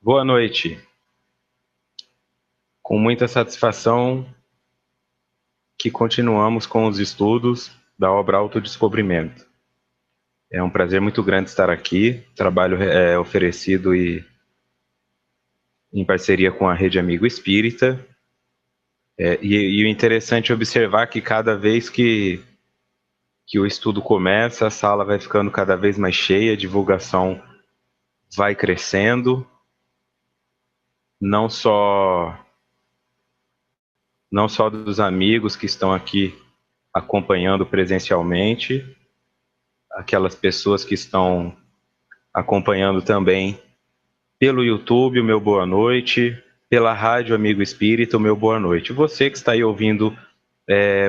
Boa noite. Com muita satisfação que continuamos com os estudos da obra Autodescobrimento. É um prazer muito grande estar aqui. Trabalho oferecido em parceria com a Rede Amigo Espírita. E o interessante é observar que cada vez que o estudo começa, a sala vai ficando cada vez mais cheia, a divulgação vai crescendo, não só dos amigos que estão aqui acompanhando presencialmente, aquelas pessoas que estão acompanhando também pelo YouTube, o meu boa noite, pela Rádio Amigo Espírita, o meu boa noite. Você que está aí ouvindo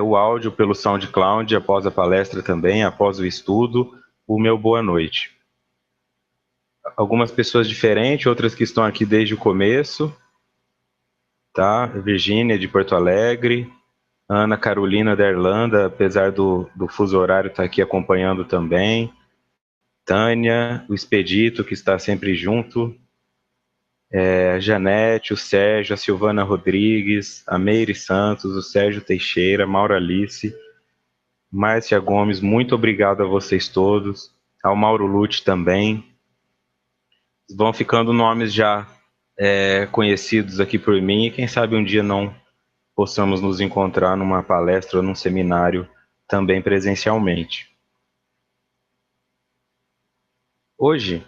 o áudio pelo SoundCloud, após a palestra também, após o estudo, o meu boa noite. Algumas pessoas diferentes, outras que estão aqui desde o começo, tá? Virgínia de Porto Alegre, Ana Carolina da Irlanda, apesar do fuso horário estar aqui acompanhando também, Tânia, o Expedito, que está sempre junto, a Janete, o Sérgio, a Silvana Rodrigues, a Meire Santos, o Sérgio Teixeira, Maura Alice, Márcia Gomes, muito obrigado a vocês todos, ao Mauro Lute também. Vão ficando nomes já conhecidos aqui por mim, e quem sabe um dia não possamos nos encontrar numa palestra ou num seminário também presencialmente. Hoje,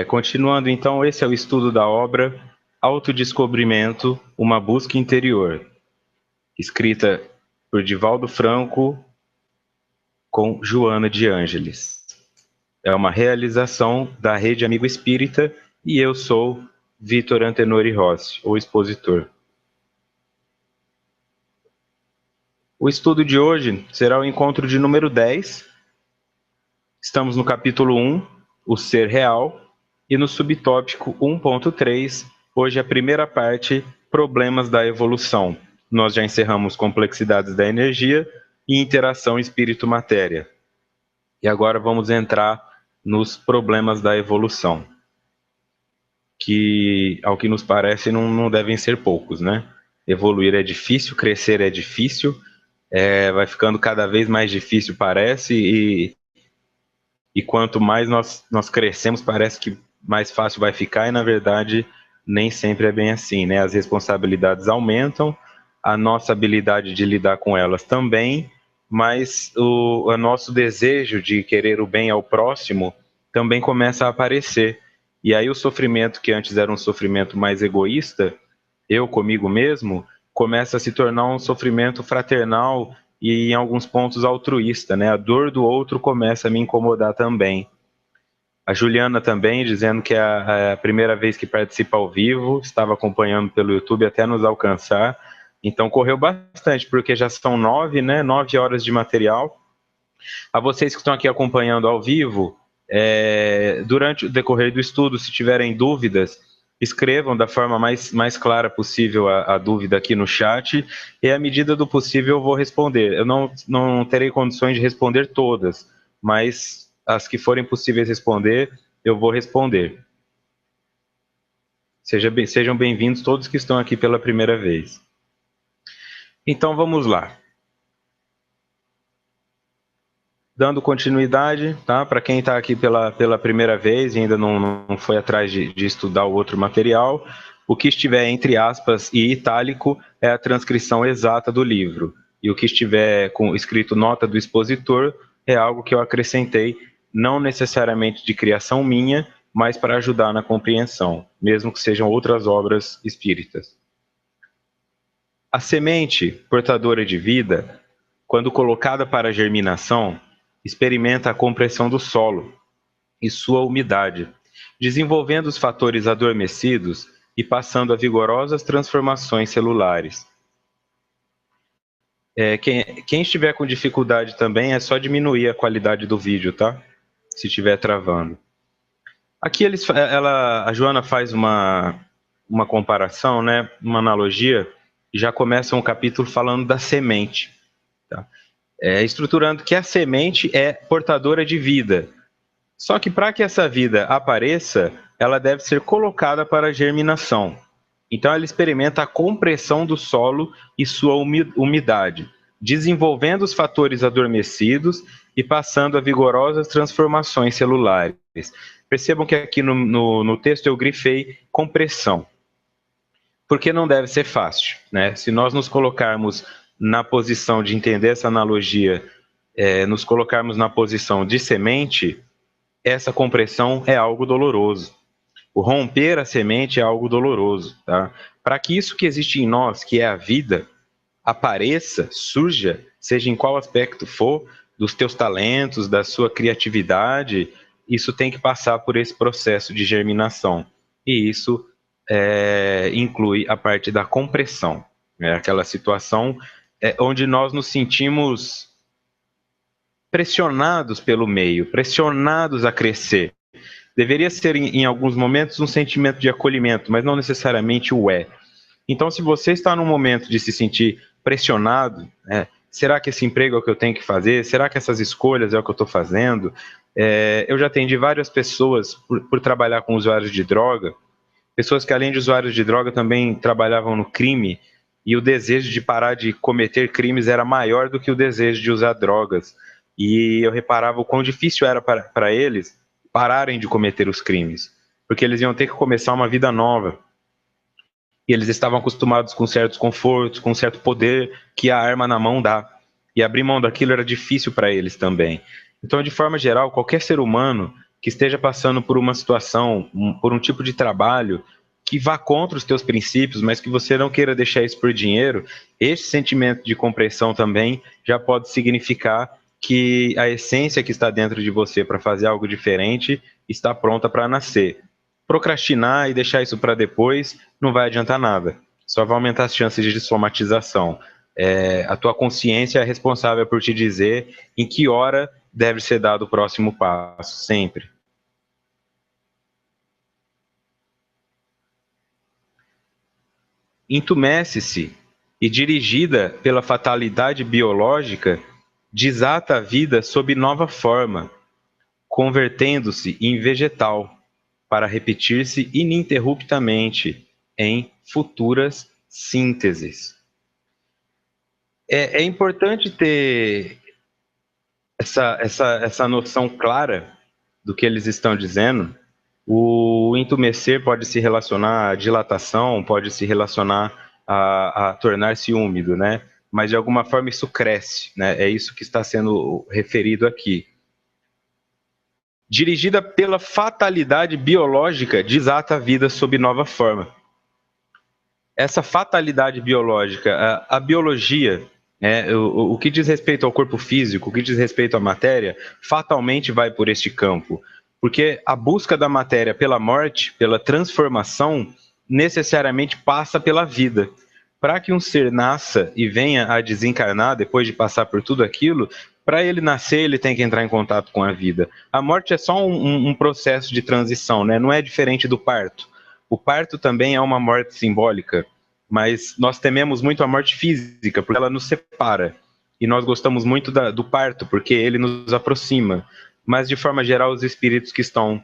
continuando então, esse é o estudo da obra Autodescobrimento, uma busca interior, escrita por Divaldo Franco com Joana de Ângeles. É uma realização da Rede Amigo Espírita e eu sou Vitor Antenori Rossi, o expositor. O estudo de hoje será o encontro de número 10. Estamos no capítulo 1, o ser real, e no subtópico 1.3, hoje a primeira parte, problemas da evolução. Nós já encerramos complexidades da energia e interação espírito-matéria. E agora vamos entrar nos problemas da evolução, que, ao que nos parece, não devem ser poucos, né? Evoluir é difícil, crescer é difícil, vai ficando cada vez mais difícil, parece, e quanto mais nós crescemos, parece que mais fácil vai ficar, e na verdade nem sempre é bem assim, né? As responsabilidades aumentam, a nossa habilidade de lidar com elas também, mas o nosso desejo de querer o bem ao próximo também começa a aparecer. E aí o sofrimento, que antes era um sofrimento mais egoísta, eu comigo mesmo, começa a se tornar um sofrimento fraternal e em alguns pontos altruísta, né? A dor do outro começa a me incomodar também. A Juliana também, dizendo que é a primeira vez que participa ao vivo, estava acompanhando pelo YouTube até nos alcançar. Então correu bastante, porque já são 9, né? 9 horas de material. A vocês que estão aqui acompanhando ao vivo, durante o decorrer do estudo, se tiverem dúvidas, escrevam da forma mais clara possível a dúvida aqui no chat, e à medida do possível eu vou responder. Eu não terei condições de responder todas, mas as que forem possíveis responder, eu vou responder. Sejam bem-vindos todos que estão aqui pela primeira vez. Então vamos lá. Dando continuidade, tá? Para quem está aqui pela primeira vez e ainda não foi atrás de estudar o outro material, o que estiver entre aspas e itálico é a transcrição exata do livro. E o que estiver escrito nota do expositor é algo que eu acrescentei, não necessariamente de criação minha, mas para ajudar na compreensão, mesmo que sejam outras obras espíritas. A semente portadora de vida, quando colocada para germinação, experimenta a compressão do solo e sua umidade, desenvolvendo os fatores adormecidos e passando a vigorosas transformações celulares. Quem estiver com dificuldade também, é só diminuir a qualidade do vídeo, tá? Se estiver travando. Aqui a Joana faz uma comparação, né? Uma analogia, e já começa um capítulo falando da semente. Tá? Estruturando que a semente é portadora de vida, Só que para que essa vida apareça, ela deve ser colocada para germinação. Então ela experimenta a compressão do solo e sua umidade, desenvolvendo os fatores adormecidos e passando a vigorosas transformações celulares. Percebam que aqui no texto eu grifei compressão, porque não deve ser fácil, né? Se nós nos colocarmos na posição de entender essa analogia, nos colocarmos na posição de semente, essa compressão é algo doloroso. O romper a semente é algo doloroso, tá? Para que isso que existe em nós, que é a vida, apareça, surja, seja em qual aspecto for, dos teus talentos, da sua criatividade, isso tem que passar por esse processo de germinação. E isso inclui a parte da compressão, né? Aquela situação onde nós nos sentimos pressionados pelo meio, pressionados a crescer. Deveria ser, em alguns momentos, um sentimento de acolhimento, mas não necessariamente o é. Então, se você está num momento de se sentir pressionado, será que esse emprego é o que eu tenho que fazer? Será que essas escolhas é o que eu estou fazendo? Eu já atendi várias pessoas por trabalhar com usuários de droga, pessoas que além de usuários de droga também trabalhavam no crime, e o desejo de parar de cometer crimes era maior do que o desejo de usar drogas. E eu reparava o quão difícil era para eles pararem de cometer os crimes, porque eles iam ter que começar uma vida nova. E eles estavam acostumados com certos confortos, com certo poder que a arma na mão dá. E abrir mão daquilo era difícil para eles também. Então, de forma geral, qualquer ser humano que esteja passando por uma situação, por um tipo de trabalho que vá contra os teus princípios, mas que você não queira deixar isso por dinheiro, esse sentimento de compressão também já pode significar que a essência que está dentro de você para fazer algo diferente está pronta para nascer. Procrastinar e deixar isso para depois não vai adiantar nada, só vai aumentar as chances de dessomatização. A tua consciência é responsável por te dizer em que hora deve ser dado o próximo passo, sempre. Entumece-se e, dirigida pela fatalidade biológica, desata a vida sob nova forma, convertendo-se em vegetal, para repetir-se ininterruptamente em futuras sínteses. É importante ter essa noção clara do que eles estão dizendo. O entumecer pode se relacionar à dilatação, pode se relacionar a tornar-se úmido, né? Mas de alguma forma isso cresce, né? É isso que está sendo referido aqui. Dirigida pela fatalidade biológica, desata a vida sob nova forma. Essa fatalidade biológica, a biologia, o que diz respeito ao corpo físico, o que diz respeito à matéria, fatalmente vai por este campo. Porque a busca da matéria pela morte, pela transformação, necessariamente passa pela vida. Para que um ser nasça e venha a desencarnar depois de passar por tudo aquilo, para ele nascer, ele tem que entrar em contato com a vida. A morte é só um processo de transição, né? Não é diferente do parto. O parto também é uma morte simbólica, mas nós tememos muito a morte física, porque ela nos separa. E nós gostamos muito do parto, porque ele nos aproxima. Mas, de forma geral, os espíritos que estão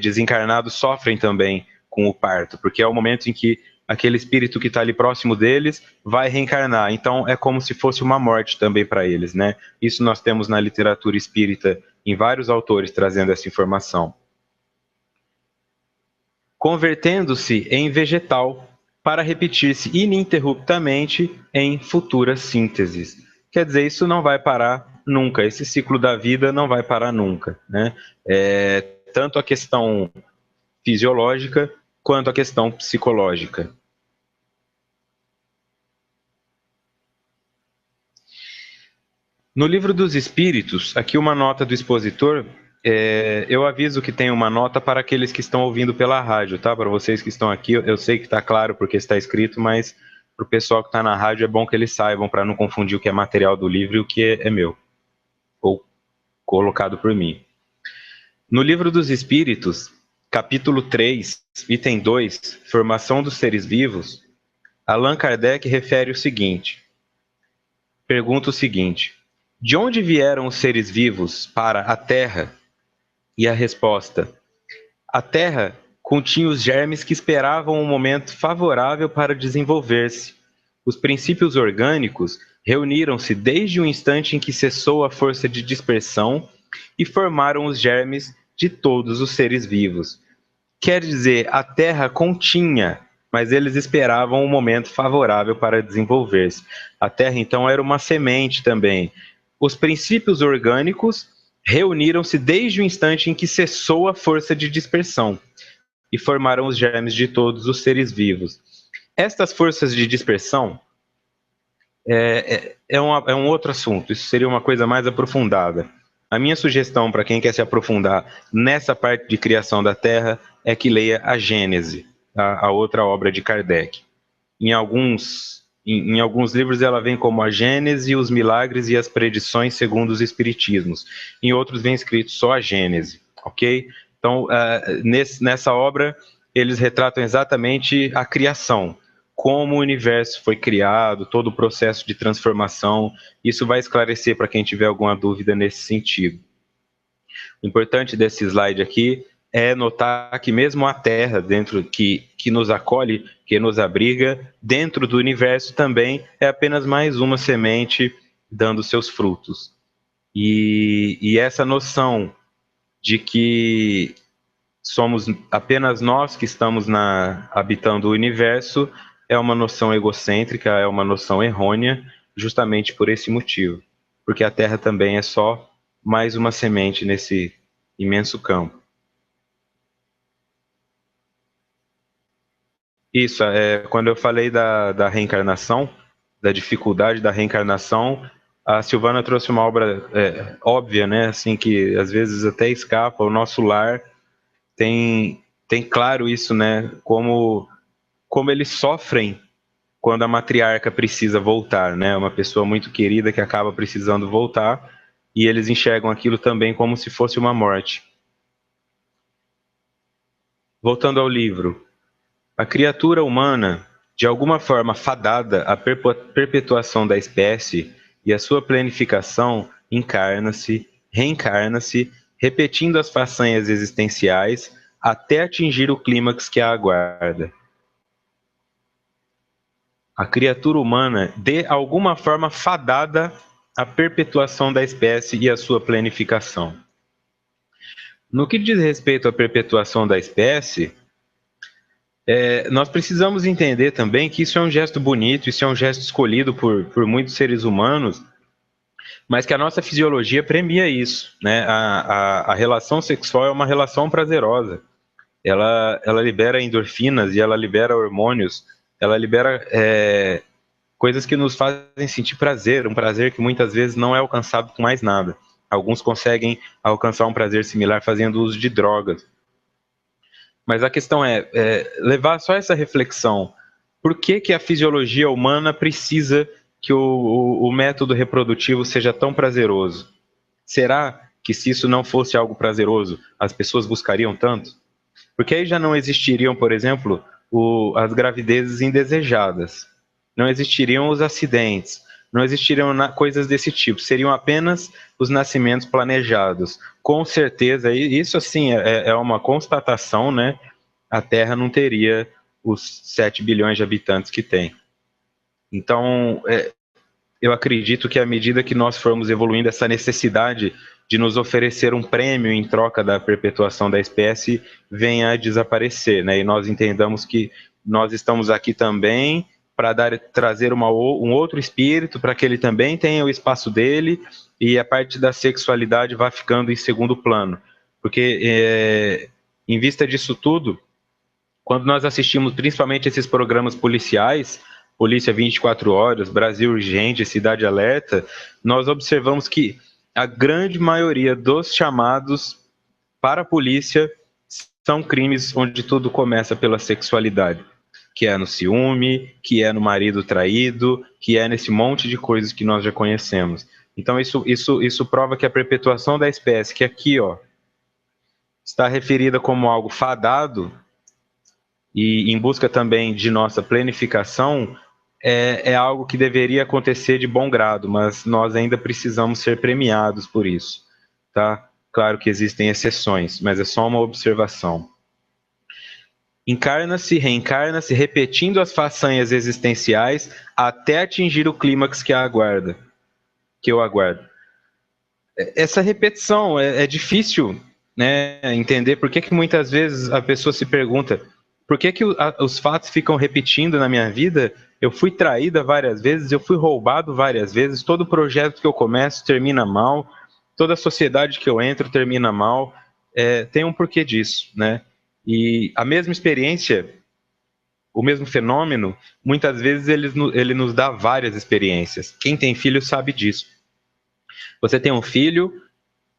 desencarnados sofrem também com o parto, porque é o momento em que aquele espírito que está ali próximo deles vai reencarnar. Então, é como se fosse uma morte também para eles, né? Isso nós temos na literatura espírita, em vários autores trazendo essa informação. Convertendo-se em vegetal para repetir-se ininterruptamente em futuras sínteses. Quer dizer, isso não vai parar nunca, esse ciclo da vida não vai parar nunca, né? Tanto a questão fisiológica quanto a questão psicológica. No Livro dos Espíritos, aqui uma nota do expositor, eu aviso que tem uma nota para aqueles que estão ouvindo pela rádio, tá? Para vocês que estão aqui, eu sei que está claro porque está escrito, mas para o pessoal que está na rádio é bom que eles saibam para não confundir o que é material do livro e o que é meu, ou colocado por mim. No Livro dos Espíritos, capítulo 3, item 2, Formação dos Seres Vivos, Allan Kardec refere o seguinte, pergunta o seguinte: de onde vieram os seres vivos para a Terra E a resposta: a Terra continha os germes que esperavam um momento favorável para desenvolver-se. Os princípios orgânicos reuniram-se desde o instante em que cessou a força de dispersão e formaram os germes de todos os seres vivos. Quer dizer, a Terra continha, mas eles esperavam um momento favorável para desenvolver-se. A Terra, então, era uma semente também. Os princípios orgânicos reuniram-se desde o instante em que cessou a força de dispersão e formaram os germes de todos os seres vivos. Estas forças de dispersão é um outro assunto, isso seria uma coisa mais aprofundada. A minha sugestão para quem quer se aprofundar nessa parte de criação da Terra é que leia a Gênese, a outra obra de Kardec. Em alguns livros ela vem como a Gênese, os milagres e as predições segundo os espiritismos. Em outros vem escrito só a Gênese, ok? Então, nessa obra, eles retratam exatamente a criação, como o universo foi criado, todo o processo de transformação. Isso vai esclarecer para quem tiver alguma dúvida nesse sentido. O importante desse slide aqui é notar que mesmo a Terra, dentro que nos acolhe, que nos abriga, dentro do universo também é apenas mais uma semente dando seus frutos. E essa noção de que somos apenas nós que estamos habitando o universo é uma noção egocêntrica, é uma noção errônea, justamente por esse motivo. Porque a Terra também é só mais uma semente nesse imenso campo. Isso, quando eu falei da reencarnação, da dificuldade da reencarnação, a Silvana trouxe uma obra óbvia, né? Assim, que às vezes até escapa. O Nosso Lar tem claro isso, né? Como eles sofrem quando a matriarca precisa voltar, né? Uma pessoa muito querida que acaba precisando voltar e eles enxergam aquilo também como se fosse uma morte. Voltando ao livro, a criatura humana, de alguma forma fadada à perpetuação da espécie e à sua planificação, encarna-se, reencarna-se, repetindo as façanhas existenciais até atingir o clímax que a aguarda. A criatura humana, de alguma forma fadada à perpetuação da espécie e à sua planificação. No que diz respeito à perpetuação da espécie, nós precisamos entender também que isso é um gesto bonito, isso é um gesto escolhido por muitos seres humanos, mas que a nossa fisiologia premia isso, né? A relação sexual é uma relação prazerosa. Ela libera endorfinas e ela libera hormônios, ela libera coisas que nos fazem sentir prazer, um prazer que muitas vezes não é alcançado com mais nada. Alguns conseguem alcançar um prazer similar fazendo uso de drogas. Mas a questão é levar só essa reflexão. Por que a fisiologia humana precisa que o método reprodutivo seja tão prazeroso? Será que se isso não fosse algo prazeroso, as pessoas buscariam tanto? Porque aí já não existiriam, por exemplo, as gravidezes indesejadas, não existiriam os acidentes, não existiriam coisas desse tipo, seriam apenas os nascimentos planejados. Com certeza, isso assim é uma constatação, né? A Terra não teria os 7 bilhões de habitantes que tem. Então, eu acredito que à medida que nós formos evoluindo, essa necessidade de nos oferecer um prêmio em troca da perpetuação da espécie venha a desaparecer, né? E nós entendamos que nós estamos aqui também para trazer um outro espírito, para que ele também tenha o espaço dele e a parte da sexualidade vá ficando em segundo plano. Porque, em vista disso tudo, quando nós assistimos principalmente esses programas policiais, Polícia 24 Horas, Brasil Urgente, Cidade Alerta, nós observamos que a grande maioria dos chamados para a polícia são crimes onde tudo começa pela sexualidade, que é no ciúme, que é no marido traído, que é nesse monte de coisas que nós já conhecemos. Então isso prova que a perpetuação da espécie, que aqui está referida como algo fadado, e em busca também de nossa planificação, é algo que deveria acontecer de bom grado, mas nós ainda precisamos ser premiados por isso, tá? Claro que existem exceções, mas é só uma observação. Encarna-se, reencarna-se, repetindo as façanhas existenciais até atingir o clímax que eu aguardo. Essa repetição é difícil, né, entender por que muitas vezes a pessoa se pergunta por que os fatos ficam repetindo na minha vida. Eu fui traída várias vezes, eu fui roubado várias vezes, todo projeto que eu começo termina mal, toda sociedade que eu entro termina mal. Tem um porquê disso, né? E a mesma experiência, o mesmo fenômeno, muitas vezes ele nos dá várias experiências. Quem tem filho sabe disso. Você tem um filho,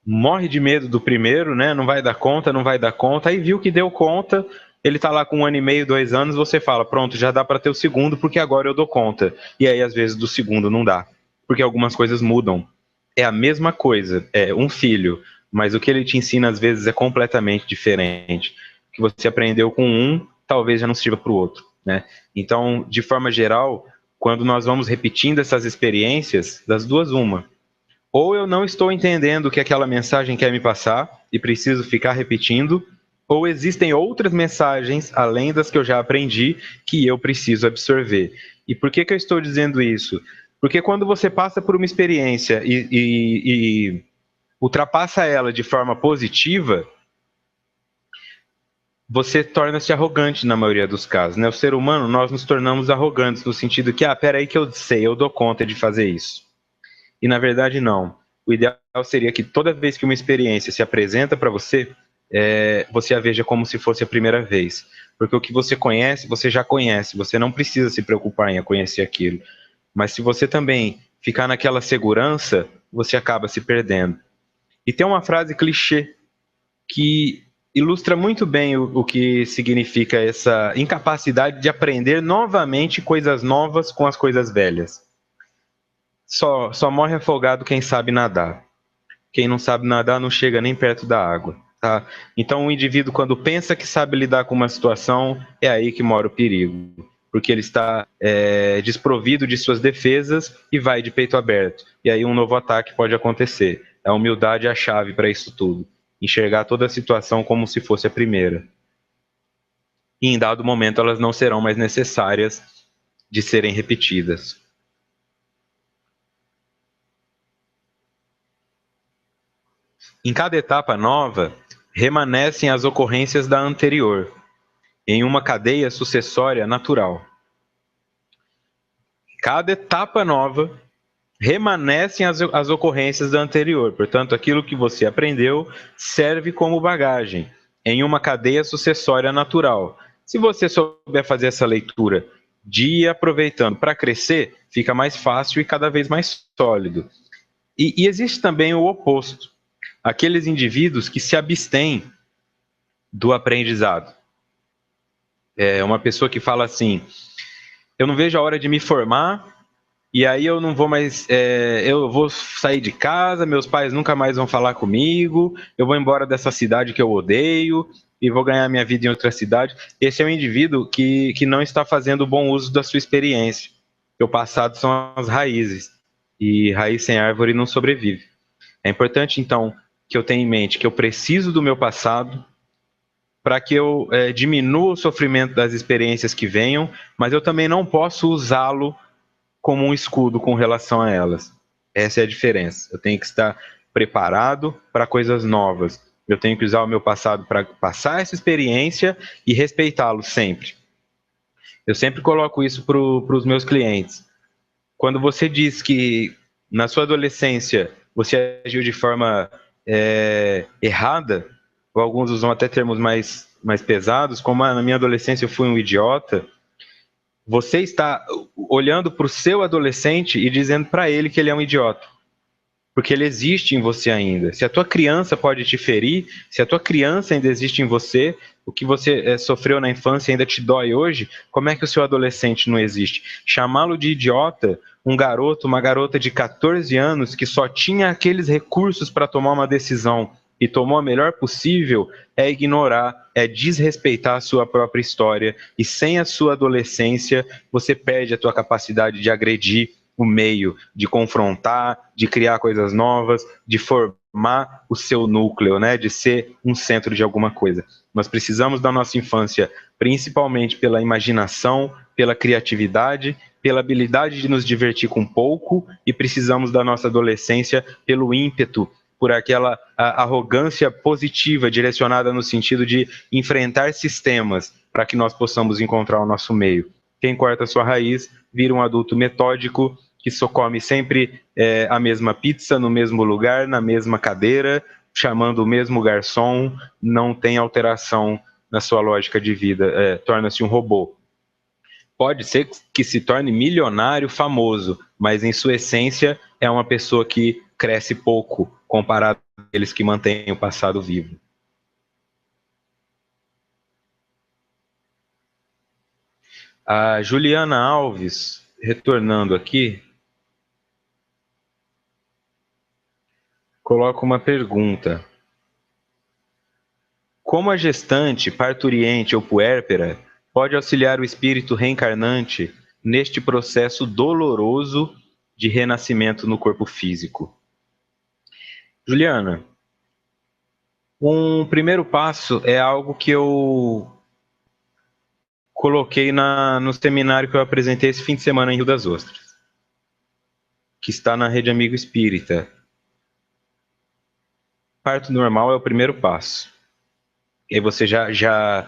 morre de medo do primeiro, né? Não vai dar conta, não vai dar conta. Aí viu que deu conta, ele tá lá com 1 ano e meio, 2 anos, você fala, pronto, já dá para ter o segundo, porque agora eu dou conta. E aí, às vezes, do segundo não dá, porque algumas coisas mudam. É a mesma coisa, é um filho, mas o que ele te ensina, às vezes, é completamente diferente. O que você aprendeu com um, talvez já não sirva para o outro, né? Então, de forma geral, quando nós vamos repetindo essas experiências, das duas, uma. Ou eu não estou entendendo o que aquela mensagem quer me passar e preciso ficar repetindo, ou existem outras mensagens, além das que eu já aprendi, que eu preciso absorver. E por que eu estou dizendo isso? Porque quando você passa por uma experiência e ultrapassa ela de forma positiva, você torna-se arrogante na maioria dos casos, né? O ser humano, nós nos tornamos arrogantes no sentido que, peraí que eu sei, eu dou conta de fazer isso. E na verdade não. O ideal seria que toda vez que uma experiência se apresenta para você, você a veja como se fosse a primeira vez. Porque o que você conhece, você já conhece. Você não precisa se preocupar em conhecer aquilo. Mas se você também ficar naquela segurança, você acaba se perdendo. E tem uma frase clichê que ilustra muito bem o que significa essa incapacidade de aprender novamente coisas novas com as coisas velhas. Só morre afogado quem sabe nadar. Quem não sabe nadar não chega nem perto da água. Tá? Então, o indivíduo, quando pensa que sabe lidar com uma situação, é aí que mora o perigo. Porque ele está desprovido de suas defesas e vai de peito aberto. E aí um novo ataque pode acontecer. A humildade é a chave para isso tudo. Enxergar toda a situação como se fosse a primeira. E em dado momento elas não serão mais necessárias de serem repetidas. Em cada etapa nova, remanescem as ocorrências da anterior, em uma cadeia sucessória natural. Cada etapa nova, remanescem as ocorrências da anterior. Portanto, aquilo que você aprendeu serve como bagagem, em uma cadeia sucessória natural. Se você souber fazer essa leitura de ir aproveitando para crescer, fica mais fácil e cada vez mais sólido. E existe também o oposto. Aqueles indivíduos que se abstêm do aprendizado. É uma pessoa que fala assim, eu não vejo a hora de me formar, e aí eu não vou mais, eu vou sair de casa, meus pais nunca mais vão falar comigo, eu vou embora dessa cidade que eu odeio, e vou ganhar minha vida em outra cidade. Esse é um indivíduo que não está fazendo bom uso da sua experiência. O passado são as raízes, e raiz sem árvore não sobrevive. É importante, então, que eu tenha em mente que eu preciso do meu passado para que eu diminua o sofrimento das experiências que venham, mas eu também não posso usá-lo como um escudo com relação a elas. Essa é a diferença. Eu tenho que estar preparado para coisas novas. Eu tenho que usar o meu passado para passar essa experiência e respeitá-lo sempre. Eu sempre coloco isso para os meus clientes. Quando você diz que na sua adolescência você agiu de forma errada, ou alguns usam até termos mais pesados, como na minha adolescência eu fui um idiota, você está olhando para o seu adolescente e dizendo para ele que ele é um idiota. Porque ele existe em você ainda. Se a tua criança pode te ferir, se a tua criança ainda existe em você, o que você sofreu na infância ainda te dói hoje, como é que o seu adolescente não existe? Chamá-lo de idiota, um garoto, uma garota de 14 anos que só tinha aqueles recursos para tomar uma decisão e tomou a melhor possível, é ignorar, é desrespeitar a sua própria história. E sem a sua adolescência, você perde a tua capacidade de agredir o meio, de confrontar, de criar coisas novas, de formar formar o seu núcleo, né, de ser um centro de alguma coisa. Nós precisamos da nossa infância, principalmente pela imaginação, pela criatividade, pela habilidade de nos divertir com pouco, e precisamos da nossa adolescência pelo ímpeto, por aquela arrogância positiva direcionada no sentido de enfrentar sistemas para que nós possamos encontrar o nosso meio. Quem corta sua raiz vira um adulto metódico que só come sempre a mesma pizza no mesmo lugar, na mesma cadeira, chamando o mesmo garçom, não tem alteração na sua lógica de vida, torna-se um robô. Pode ser que se torne milionário, famoso, mas em sua essência é uma pessoa que cresce pouco comparado àqueles que mantêm o passado vivo. A Juliana Alves, retornando aqui, coloca uma pergunta. Como a gestante, parturiente ou puérpera pode auxiliar o espírito reencarnante neste processo doloroso de renascimento no corpo físico? Juliana, um primeiro passo é algo que eu coloquei no seminário que eu apresentei esse fim de semana em Rio das Ostras, que está na Rede Amigo Espírita. Parto normal é o primeiro passo. E aí você já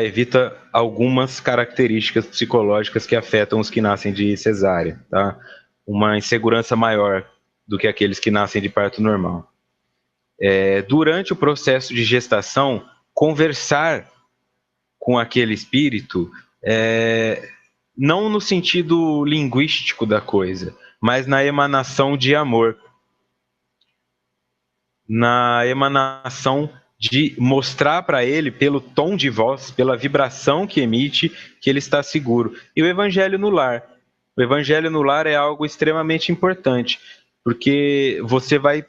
evita algumas características psicológicas que afetam os que nascem de cesárea, tá? Uma insegurança maior do que aqueles que nascem de parto normal. Durante o processo de gestação, conversar com aquele espírito, não no sentido linguístico da coisa, mas na emanação de amor, na emanação de mostrar para ele, pelo tom de voz, pela vibração que emite, que ele está seguro. E o Evangelho no lar. O Evangelho no lar é algo extremamente importante, porque você vai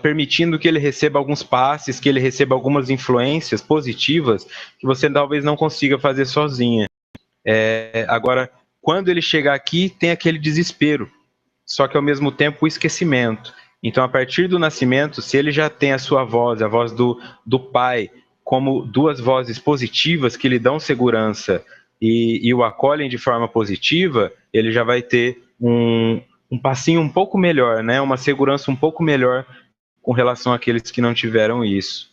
permitindo que ele receba alguns passes, que ele receba algumas influências positivas que você talvez não consiga fazer sozinha. Agora, quando ele chegar aqui, tem aquele desespero, só que ao mesmo tempo o esquecimento. Então, a partir do nascimento, se ele já tem a sua voz, a voz do pai, como duas vozes positivas que lhe dão segurança e o acolhem de forma positiva, ele já vai ter um passinho um pouco melhor, né? Uma segurança um pouco melhor com relação àqueles que não tiveram isso.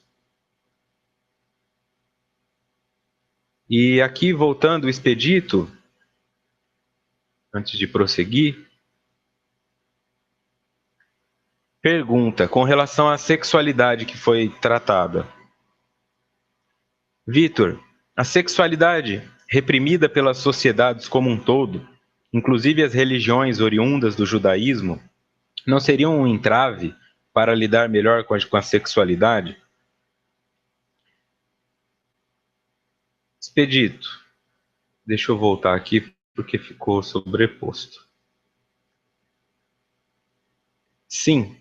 E aqui, voltando o expedito, antes de prosseguir, pergunta com relação à sexualidade que foi tratada. Vitor, a sexualidade reprimida pelas sociedades como um todo, inclusive as religiões oriundas do judaísmo, não seriam um entrave para lidar melhor com a sexualidade? Expedito. Deixa eu voltar aqui porque ficou sobreposto. Sim.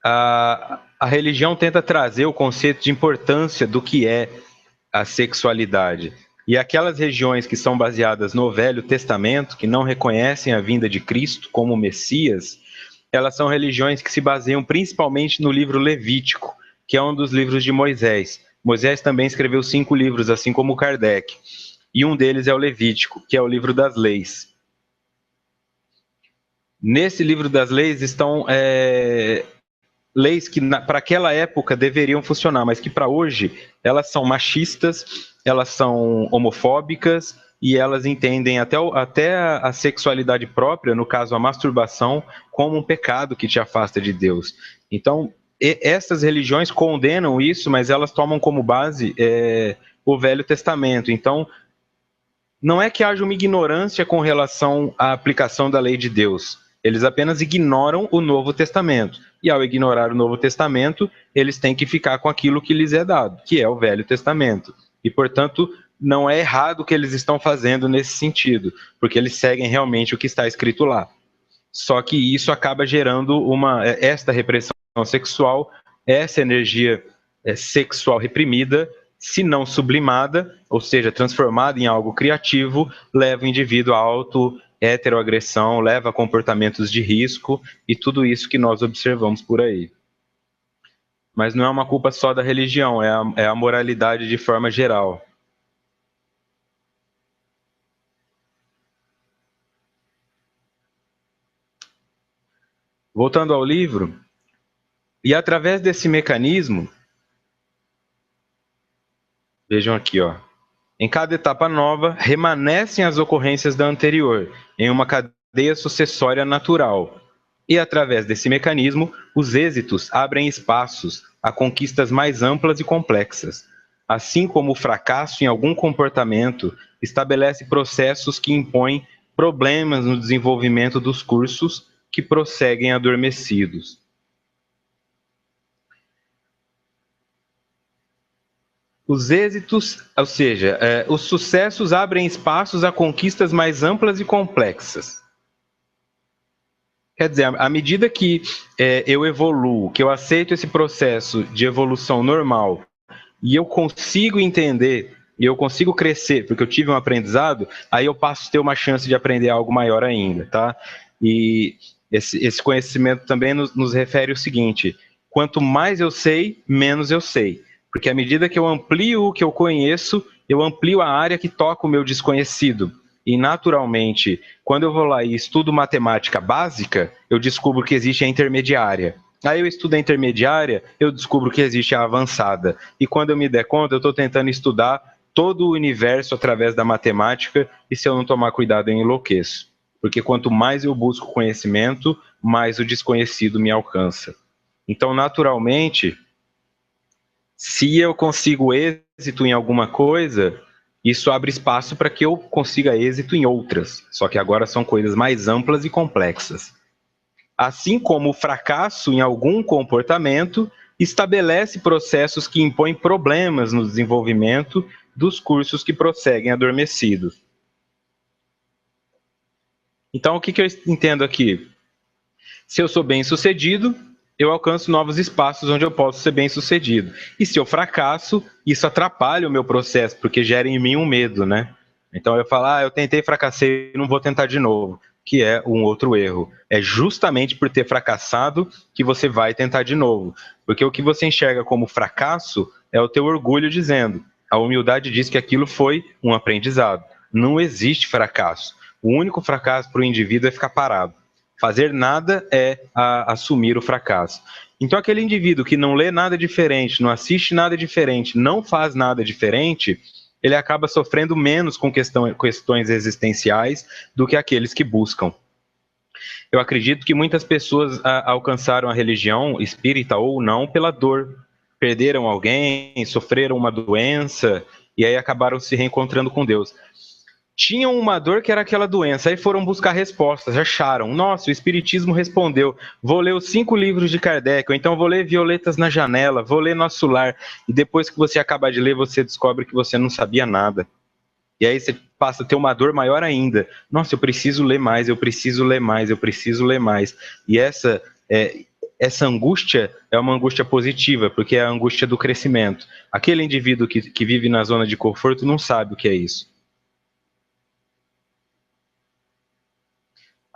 A religião tenta trazer o conceito de importância do que é a sexualidade. E aquelas regiões que são baseadas no Velho Testamento, que não reconhecem a vinda de Cristo como Messias, elas são religiões que se baseiam principalmente no livro Levítico, que é um dos livros de Moisés. Moisés também escreveu 5 livros, assim como Kardec. E um deles é o Levítico, que é o livro das leis. Nesse livro das leis estão leis que para aquela época deveriam funcionar, mas que para hoje elas são machistas, elas são homofóbicas e elas entendem até a sexualidade própria, no caso a masturbação, como um pecado que te afasta de Deus. Então, essas religiões condenam isso, mas elas tomam como base o Velho Testamento. Então, não é que haja uma ignorância com relação à aplicação da lei de Deus. Eles apenas ignoram o Novo Testamento. E ao ignorar o Novo Testamento, eles têm que ficar com aquilo que lhes é dado, que é o Velho Testamento. E, portanto, não é errado o que eles estão fazendo nesse sentido, porque eles seguem realmente o que está escrito lá. Só que isso acaba gerando esta repressão sexual, essa energia sexual reprimida, se não sublimada, ou seja, transformada em algo criativo, leva o indivíduo a heteroagressão, leva a comportamentos de risco e tudo isso que nós observamos por aí. mas não é uma culpa só da religião, é a moralidade de forma geral. Voltando ao livro, e através desse mecanismo, vejam aqui, ó, em cada etapa nova, remanescem as ocorrências da anterior, em uma cadeia sucessória natural. E através desse mecanismo, os êxitos abrem espaços a conquistas mais amplas e complexas. Assim como o fracasso em algum comportamento estabelece processos que impõem problemas no desenvolvimento dos cursos que prosseguem adormecidos. Os êxitos, ou seja, os sucessos abrem espaços a conquistas mais amplas e complexas. Quer dizer, à medida que eu evoluo, que eu aceito esse processo de evolução normal e eu consigo entender e eu consigo crescer, porque eu tive um aprendizado, aí eu passo a ter uma chance de aprender algo maior ainda, tá? E esse conhecimento também nos refere o seguinte: quanto mais eu sei, menos eu sei. Porque à medida que eu amplio o que eu conheço, eu amplio a área que toca o meu desconhecido. E naturalmente, quando eu vou lá e estudo matemática básica, eu descubro que existe a intermediária. Aí eu estudo a intermediária, eu descubro que existe a avançada. E quando eu me der conta, eu estou tentando estudar todo o universo através da matemática, e se eu não tomar cuidado, eu enlouqueço. Porque quanto mais eu busco conhecimento, mais o desconhecido me alcança. Então, naturalmente, se eu consigo êxito em alguma coisa, isso abre espaço para que eu consiga êxito em outras. Só que agora são coisas mais amplas e complexas. Assim como o fracasso em algum comportamento estabelece processos que impõem problemas no desenvolvimento dos cursos que prosseguem adormecidos. Então, o que eu entendo aqui? Se eu sou bem-sucedido, eu alcanço novos espaços onde eu posso ser bem-sucedido. E se eu fracasso, isso atrapalha o meu processo, porque gera em mim um medo, né? Então eu falo, eu tentei, fracassei, não vou tentar de novo, que é um outro erro. É justamente por ter fracassado que você vai tentar de novo. Porque o que você enxerga como fracasso é o teu orgulho dizendo. A humildade diz que aquilo foi um aprendizado. Não existe fracasso. O único fracasso para o indivíduo é ficar parado. Fazer nada é assumir o fracasso. Então, aquele indivíduo que não lê nada diferente, não assiste nada diferente, não faz nada diferente, ele acaba sofrendo menos com questões existenciais do que aqueles que buscam. Eu acredito que muitas pessoas alcançaram a religião, espírita ou não, pela dor. Perderam alguém, sofreram uma doença e aí acabaram se reencontrando com Deus. Tinham uma dor que era aquela doença, aí foram buscar respostas, acharam, nossa, o Espiritismo respondeu, vou ler os 5 livros de Kardec, ou então vou ler Violetas na Janela, vou ler Nosso Lar, e depois que você acaba de ler, você descobre que você não sabia nada. E aí você passa a ter uma dor maior ainda. Nossa, eu preciso ler mais, eu preciso ler mais, eu preciso ler mais. E essa angústia é uma angústia positiva, porque é a angústia do crescimento. Aquele indivíduo que vive na zona de conforto não sabe o que é isso.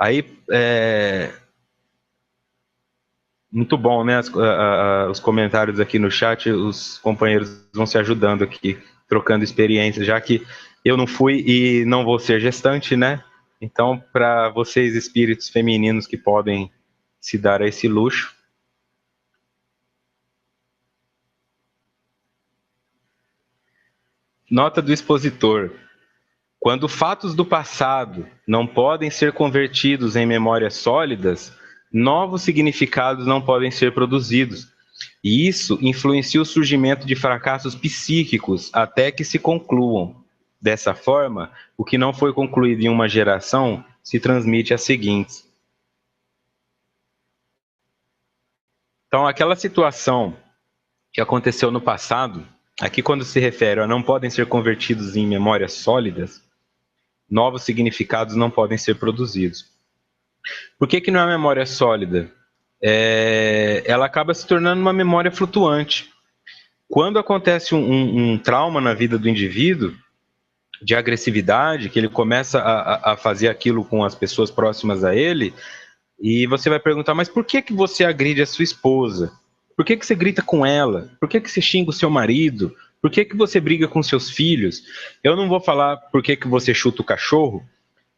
Aí, muito bom, né? Os comentários aqui no chat, os companheiros vão se ajudando aqui, trocando experiências, já que eu não fui e não vou ser gestante, né? Então, para vocês, espíritos femininos que podem se dar a esse luxo. Nota do expositor. Quando fatos do passado não podem ser convertidos em memórias sólidas, novos significados não podem ser produzidos. E isso influencia o surgimento de fracassos psíquicos até que se concluam. Dessa forma, o que não foi concluído em uma geração se transmite às seguintes. Então, aquela situação que aconteceu no passado, aqui quando se refere a não podem ser convertidos em memórias sólidas, novos significados não podem ser produzidos. Por que não é memória sólida? Ela acaba se tornando uma memória flutuante. Quando acontece um trauma na vida do indivíduo, de agressividade, que ele começa a fazer aquilo com as pessoas próximas a ele, e você vai perguntar, mas por que você agride a sua esposa? Por que você grita com ela? Por que você xinga o seu marido? Por que você briga com seus filhos? Eu não vou falar por que você chuta o cachorro,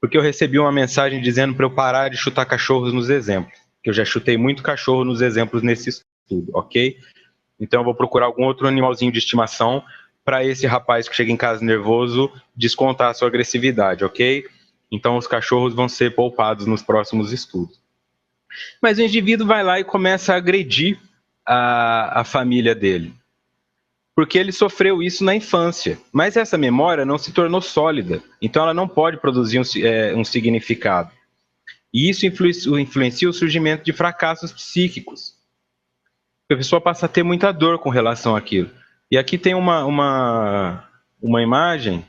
porque eu recebi uma mensagem dizendo para eu parar de chutar cachorros nos exemplos, que eu já chutei muito cachorro nos exemplos nesse estudo, ok? Então eu vou procurar algum outro animalzinho de estimação para esse rapaz que chega em casa nervoso descontar a sua agressividade, ok? Então os cachorros vão ser poupados nos próximos estudos. Mas o indivíduo vai lá e começa a agredir a família dele, porque ele sofreu isso na infância. Mas essa memória não se tornou sólida, então ela não pode produzir um significado. E isso influencia o surgimento de fracassos psíquicos. A pessoa passa a ter muita dor com relação àquilo. E aqui tem uma imagem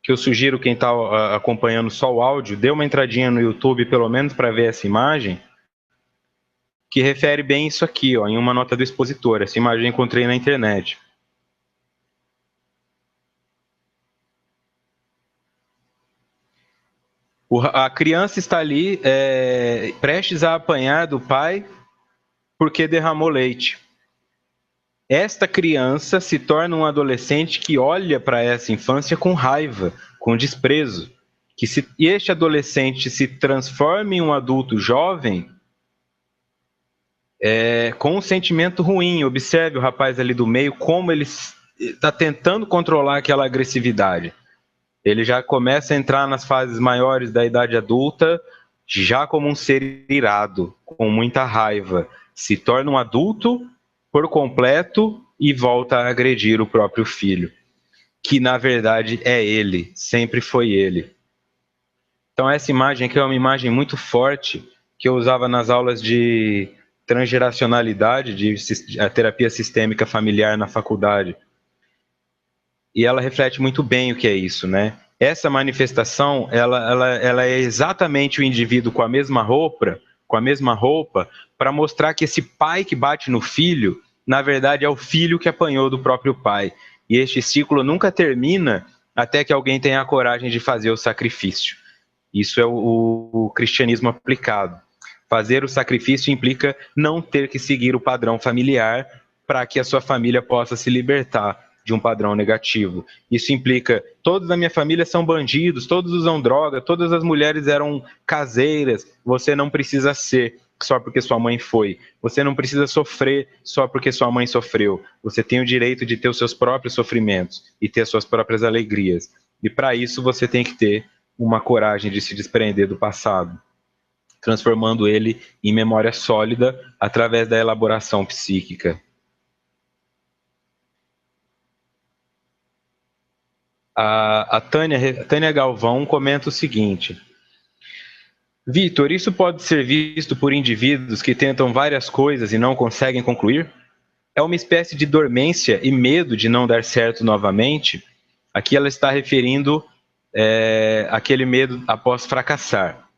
que eu sugiro quem está acompanhando só o áudio, dê uma entradinha no YouTube pelo menos para ver essa imagem, que refere bem isso aqui, ó, em uma nota do expositor. Essa imagem eu encontrei na internet. A criança está ali prestes a apanhar do pai porque derramou leite. Esta criança se torna um adolescente que olha para essa infância com raiva, com desprezo. Que se este adolescente se transforma em um adulto jovem com um sentimento ruim. Observe o rapaz ali do meio, como ele está tentando controlar aquela agressividade. Ele já começa a entrar nas fases maiores da idade adulta, já como um ser irado, com muita raiva. Se torna um adulto por completo e volta a agredir o próprio filho, que na verdade é ele, sempre foi ele. Então essa imagem aqui é uma imagem muito forte que eu usava nas aulas de transgeracionalidade, de a terapia sistêmica familiar na faculdade. E ela reflete muito bem o que é isso, né? Essa manifestação, ela é exatamente o indivíduo com a mesma roupa, para mostrar que esse pai que bate no filho, na verdade é o filho que apanhou do próprio pai. E este ciclo nunca termina até que alguém tenha a coragem de fazer o sacrifício. Isso é o cristianismo aplicado. Fazer o sacrifício implica não ter que seguir o padrão familiar para que a sua família possa se libertar de um padrão negativo. Isso implica, todos da minha família são bandidos, todos usam droga, todas as mulheres eram caseiras, você não precisa ser só porque sua mãe foi. Você não precisa sofrer só porque sua mãe sofreu. Você tem o direito de ter os seus próprios sofrimentos e ter as suas próprias alegrias. E para isso você tem que ter uma coragem de se desprender do passado, transformando ele em memória sólida através da elaboração psíquica. A Tânia Galvão comenta o seguinte: Vitor, isso pode ser visto por indivíduos que tentam várias coisas e não conseguem concluir? É uma espécie de dormência e medo de não dar certo novamente? Aqui ela está referindo aquele medo após fracassar.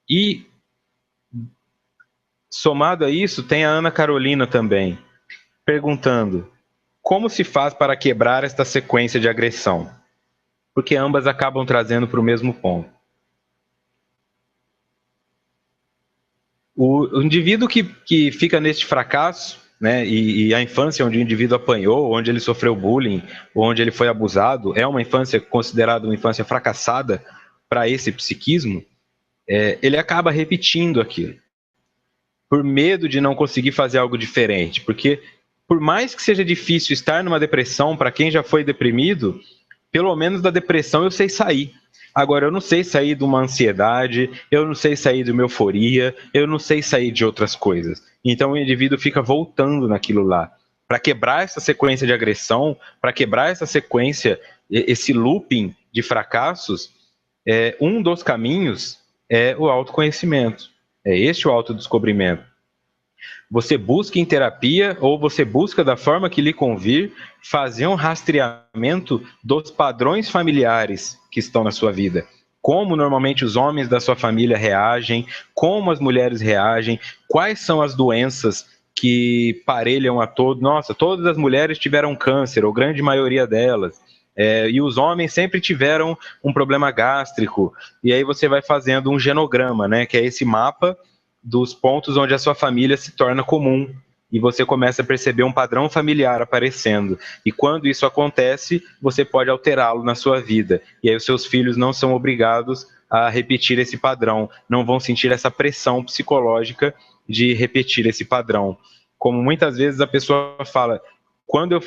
E, somado a isso, tem a Ana Carolina também, perguntando: como se faz para quebrar esta sequência de agressão? Porque ambas acabam trazendo para o mesmo ponto. O indivíduo que fica neste fracasso, né, e a infância onde o indivíduo apanhou, onde ele sofreu bullying, onde ele foi abusado, é uma infância considerada uma infância fracassada para esse psiquismo, ele acaba repetindo aquilo, por medo de não conseguir fazer algo diferente, porque por mais que seja difícil estar numa depressão, para quem já foi deprimido, pelo menos da depressão eu sei sair. Agora, eu não sei sair de uma ansiedade, eu não sei sair de uma euforia, eu não sei sair de outras coisas. Então o indivíduo fica voltando naquilo lá. Para quebrar essa sequência de agressão, para quebrar essa sequência, esse looping de fracassos, um dos caminhos é o autoconhecimento. É este o autodescobrimento. Você busca em terapia ou você busca da forma que lhe convir fazer um rastreamento dos padrões familiares que estão na sua vida. Como normalmente os homens da sua família reagem, como as mulheres reagem, quais são as doenças que parelham a todos. Nossa, todas as mulheres tiveram câncer, ou grande maioria delas. E os homens sempre tiveram um problema gástrico. E aí você vai fazendo um genograma, né, que é esse mapa dos pontos onde a sua família se torna comum e você começa a perceber um padrão familiar aparecendo. E quando isso acontece, você pode alterá-lo na sua vida. E aí os seus filhos não são obrigados a repetir esse padrão, não vão sentir essa pressão psicológica de repetir esse padrão. Como muitas vezes a pessoa fala, quando eu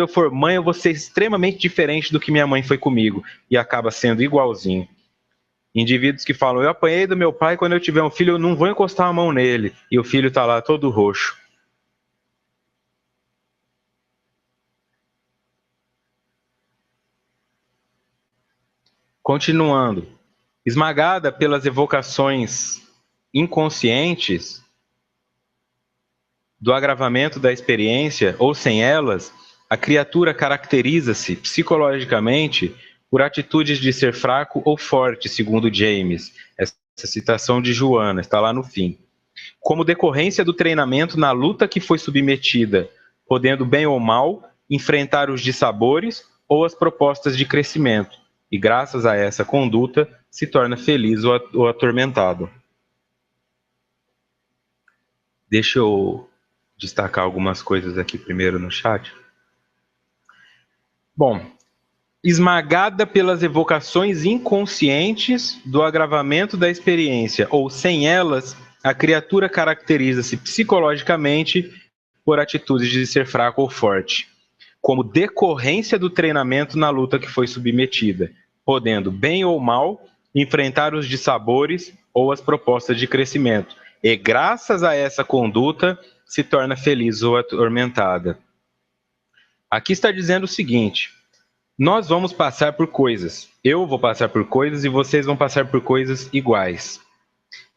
for mãe, eu vou ser extremamente diferente do que minha mãe foi comigo, e acaba sendo igualzinho. Indivíduos que falam, eu apanhei do meu pai, quando eu tiver um filho, eu não vou encostar a mão nele, e o filho está lá todo roxo. Continuando, esmagada pelas evocações inconscientes do agravamento da experiência, ou sem elas, a criatura caracteriza-se psicologicamente por atitudes de ser fraco ou forte, segundo James. Essa citação de Joana está lá no fim. Como decorrência do treinamento na luta que foi submetida, podendo bem ou mal enfrentar os dissabores ou as propostas de crescimento, e graças a essa conduta se torna feliz ou atormentado. Deixa eu destacar algumas coisas aqui primeiro no chat. Bom, esmagada pelas evocações inconscientes do agravamento da experiência, ou sem elas, a criatura caracteriza-se psicologicamente por atitudes de ser fraco ou forte, como decorrência do treinamento na luta que foi submetida, podendo, bem ou mal, enfrentar os dissabores ou as propostas de crescimento, e graças a essa conduta se torna feliz ou atormentada. Aqui está dizendo o seguinte: nós vamos passar por coisas. Eu vou passar por coisas e vocês vão passar por coisas iguais.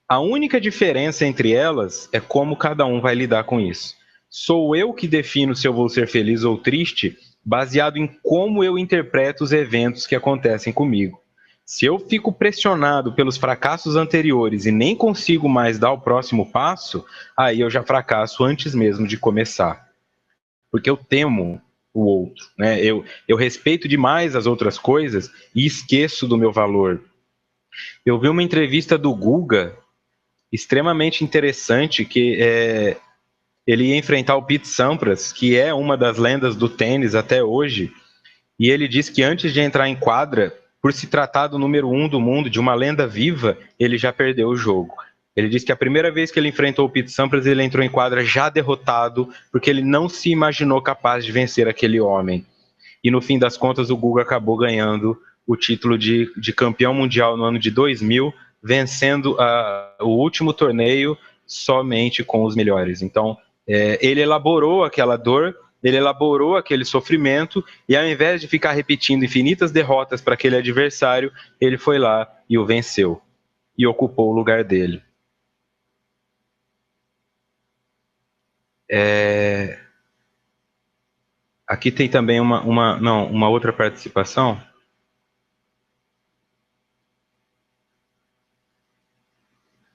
A única diferença entre elas é como cada um vai lidar com isso. Sou eu que defino se eu vou ser feliz ou triste, baseado em como eu interpreto os eventos que acontecem comigo. Se eu fico pressionado pelos fracassos anteriores e nem consigo mais dar o próximo passo, aí eu já fracasso antes mesmo de começar. Porque eu temo o outro, né? Eu respeito demais as outras coisas e esqueço do meu valor. Eu vi uma entrevista do Guga extremamente interessante que ele ia enfrentar o Pete Sampras, que é uma das lendas do tênis até hoje, e ele disse que antes de entrar em quadra, por se tratar do número 1 do mundo, de uma lenda viva, ele já perdeu o jogo. Ele disse que a primeira vez que ele enfrentou o Pete Sampras, ele entrou em quadra já derrotado, porque ele não se imaginou capaz de vencer aquele homem. E no fim das contas, o Guga acabou ganhando o título de campeão mundial no ano de 2000, vencendo o último torneio somente com os melhores. Então, ele elaborou aquela dor, ele elaborou aquele sofrimento, e ao invés de ficar repetindo infinitas derrotas para aquele adversário, ele foi lá e o venceu, e ocupou o lugar dele. Aqui tem também uma outra participação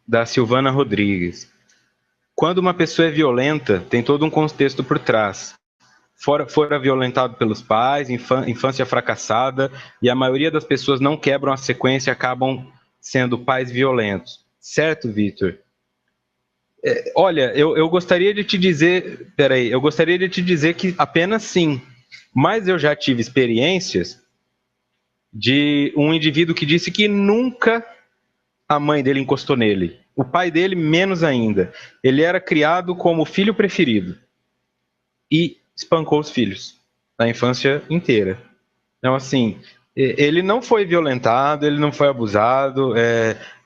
da Silvana Rodrigues. Quando uma pessoa é violenta, tem todo um contexto por trás. Fora violentado pelos pais, infância fracassada, e a maioria das pessoas não quebram a sequência e acabam sendo pais violentos. Certo, Vitor? Olha, eu gostaria de te dizer, peraí, eu gostaria de te dizer que apenas sim, mas eu já tive experiências de um indivíduo que disse que nunca a mãe dele encostou nele. O pai dele, menos ainda. Ele era criado como filho preferido e espancou os filhos na infância inteira. Então, assim, ele não foi violentado, ele não foi abusado.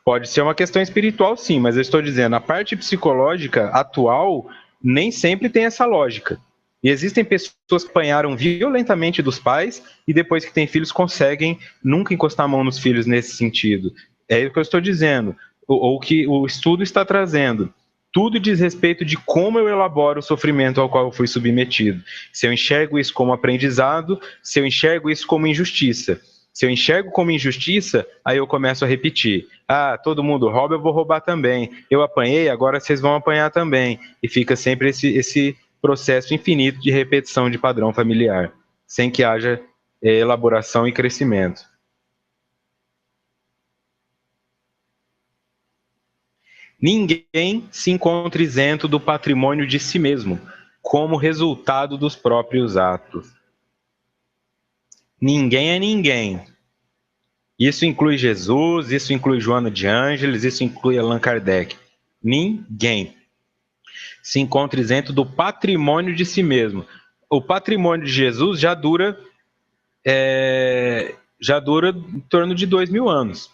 Pode ser uma questão espiritual, sim, mas eu estou dizendo, a parte psicológica atual nem sempre tem essa lógica. E existem pessoas que apanharam violentamente dos pais e depois que têm filhos conseguem nunca encostar a mão nos filhos nesse sentido. É o que eu estou dizendo, ou que o estudo está trazendo. Tudo diz respeito de como eu elaboro o sofrimento ao qual eu fui submetido. Se eu enxergo isso como aprendizado, se eu enxergo isso como injustiça. Se eu enxergo como injustiça, aí eu começo a repetir. Ah, todo mundo rouba, eu vou roubar também. Eu apanhei, agora vocês vão apanhar também. E fica sempre esse processo infinito de repetição de padrão familiar, sem que haja elaboração e crescimento. Ninguém se encontra isento do patrimônio de si mesmo, como resultado dos próprios atos. Ninguém é ninguém. Isso inclui Jesus, isso inclui Joana de Ângeles, isso inclui Allan Kardec. Ninguém se encontra isento do patrimônio de si mesmo. O patrimônio de Jesus já dura em torno de 2.000 anos.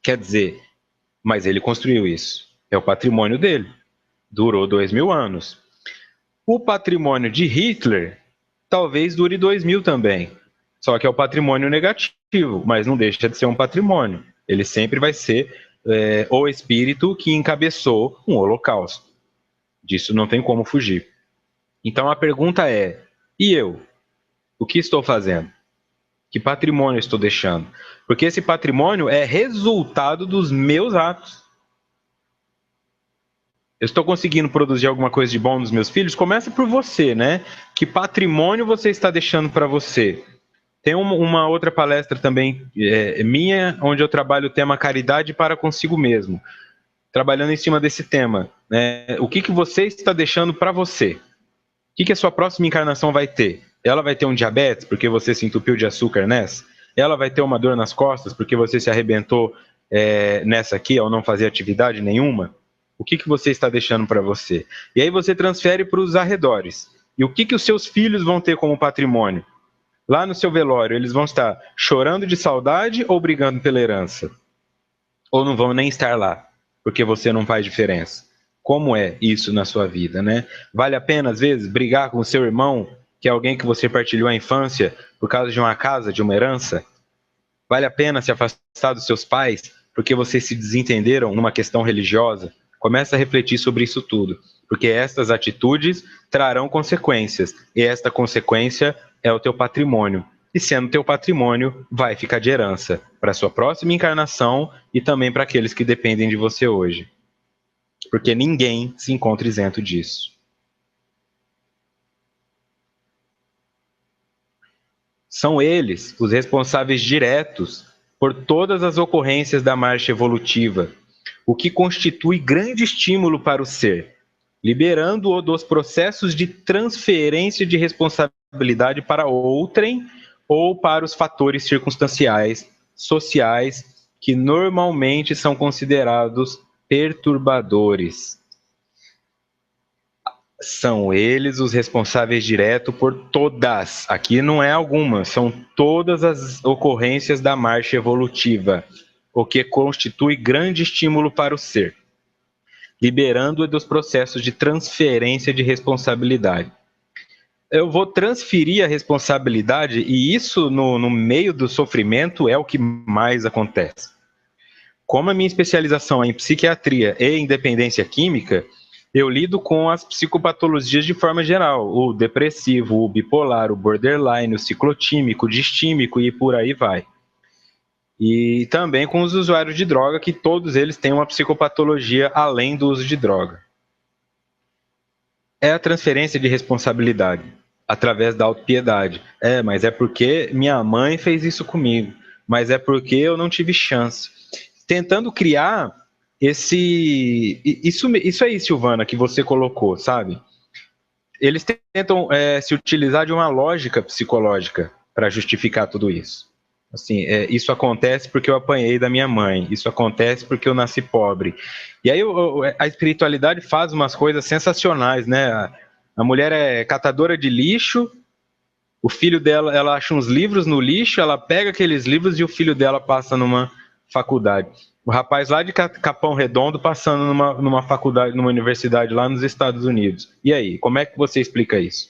Quer dizer, mas ele construiu isso. É o patrimônio dele. Durou 2.000 anos. O patrimônio de Hitler talvez dure 2.000 também. Só que é o patrimônio negativo, mas não deixa de ser um patrimônio. Ele sempre vai ser o espírito que encabeçou um holocausto. Disso não tem como fugir. Então a pergunta é: e eu? O que estou fazendo? Que patrimônio estou deixando? Porque esse patrimônio é resultado dos meus atos. Eu estou conseguindo produzir alguma coisa de bom nos meus filhos? Começa por você, né? Que patrimônio você está deixando para você? Tem uma outra palestra também minha, onde eu trabalho o tema caridade para consigo mesmo. Trabalhando em cima desse tema, né? O que você está deixando para você? O que a sua próxima encarnação vai ter? Ela vai ter um diabetes porque você se entupiu de açúcar nessa? Ela vai ter uma dor nas costas porque você se arrebentou nessa aqui ao não fazer atividade nenhuma? O que você está deixando para você? E aí você transfere para os arredores. E o que os seus filhos vão ter como patrimônio? Lá no seu velório, eles vão estar chorando de saudade ou brigando pela herança? Ou não vão nem estar lá, porque você não faz diferença? Como é isso na sua vida, né? Vale a pena, às vezes, brigar com o seu irmão, que é alguém que você partilhou a infância, por causa de uma casa, de uma herança? Vale a pena se afastar dos seus pais, porque vocês se desentenderam numa questão religiosa? Começa a refletir sobre isso tudo, porque estas atitudes trarão consequências, e esta consequência é o teu patrimônio. E sendo teu patrimônio, vai ficar de herança para a sua próxima encarnação e também para aqueles que dependem de você hoje. Porque ninguém se encontra isento disso. São eles os responsáveis diretos por todas as ocorrências da marcha evolutiva, o que constitui grande estímulo para o ser, liberando-o dos processos de transferência de responsabilidade para outrem ou para os fatores circunstanciais, sociais, que normalmente são considerados perturbadores. São eles os responsáveis diretos por todas, aqui não é alguma, são todas as ocorrências da marcha evolutiva, o que constitui grande estímulo para o ser, liberando-o dos processos de transferência de responsabilidade. Eu vou transferir a responsabilidade, e isso no meio do sofrimento é o que mais acontece. Como a minha especialização é em psiquiatria e independência química, eu lido com as psicopatologias de forma geral, o depressivo, o bipolar, o borderline, o ciclotímico, o distímico e por aí vai. E também com os usuários de droga, que todos eles têm uma psicopatologia além do uso de droga. É a transferência de responsabilidade, através da autopiedade. Mas é porque minha mãe fez isso comigo, mas é porque eu não tive chance. Tentando criar isso aí, Silvana, que você colocou, sabe? Eles tentam se utilizar de uma lógica psicológica para justificar tudo isso. Assim, isso acontece porque eu apanhei da minha mãe, isso acontece porque eu nasci pobre. E aí a espiritualidade faz umas coisas sensacionais, né? A mulher é catadora de lixo, o filho dela, ela acha uns livros no lixo, ela pega aqueles livros e o filho dela passa numa faculdade. O rapaz lá de Capão Redondo passando numa faculdade, numa universidade lá nos Estados Unidos. E aí, como é que você explica isso?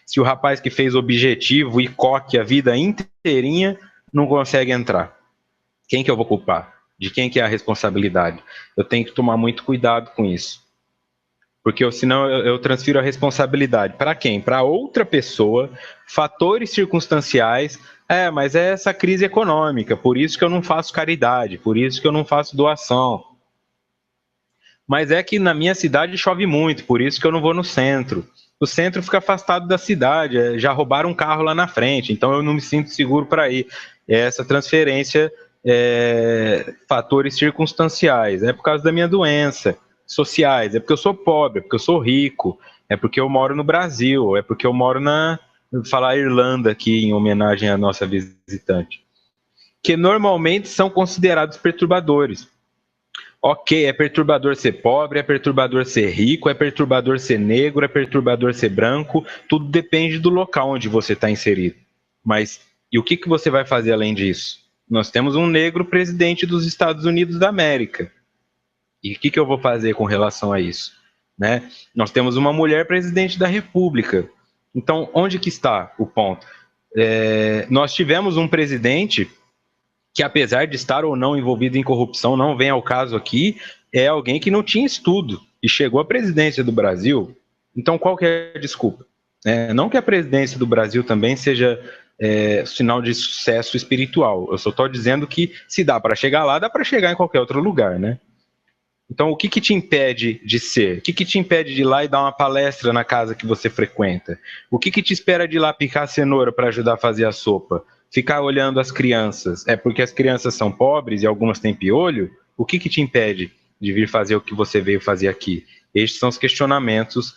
Se o rapaz que fez objetivo e coque a vida inteirinha não consegue entrar, quem que eu vou culpar? De quem que é a responsabilidade? Eu tenho que tomar muito cuidado com isso. Porque senão eu transfiro a responsabilidade para quem? Para outra pessoa, fatores circunstanciais. Mas é essa crise econômica, por isso que eu não faço caridade, por isso que eu não faço doação. Mas é que na minha cidade chove muito, por isso que eu não vou no centro. O centro fica afastado da cidade, já roubaram um carro lá na frente, então eu não me sinto seguro para ir. É essa transferência fatores circunstanciais, é por causa da minha doença, sociais, é porque eu sou pobre, é porque eu sou rico, é porque eu moro no Brasil, é porque eu moro vou falar Irlanda aqui em homenagem à nossa visitante, que normalmente são considerados perturbadores. Ok, é perturbador ser pobre, é perturbador ser rico, é perturbador ser negro, é perturbador ser branco, tudo depende do local onde você está inserido. Mas e o que, que você vai fazer além disso? Nós temos um negro presidente dos Estados Unidos da América. E o que, que eu vou fazer com relação a isso? Né? Nós temos uma mulher presidente da República. Então, onde que está o ponto? Nós tivemos um presidente que, apesar de estar ou não envolvido em corrupção, não vem ao caso aqui, é alguém que não tinha estudo e chegou à presidência do Brasil. Então, qual que é a desculpa? Não que a presidência do Brasil também seja sinal de sucesso espiritual. Eu só estou dizendo que se dá para chegar lá, dá para chegar em qualquer outro lugar, né? Então, o que, que te impede de ser? O que, que te impede de ir lá e dar uma palestra na casa que você frequenta? O que, que te espera de ir lá picar cenoura para ajudar a fazer a sopa? Ficar olhando as crianças? É porque as crianças são pobres e algumas têm piolho? O que, que te impede de vir fazer o que você veio fazer aqui? Estes são os questionamentos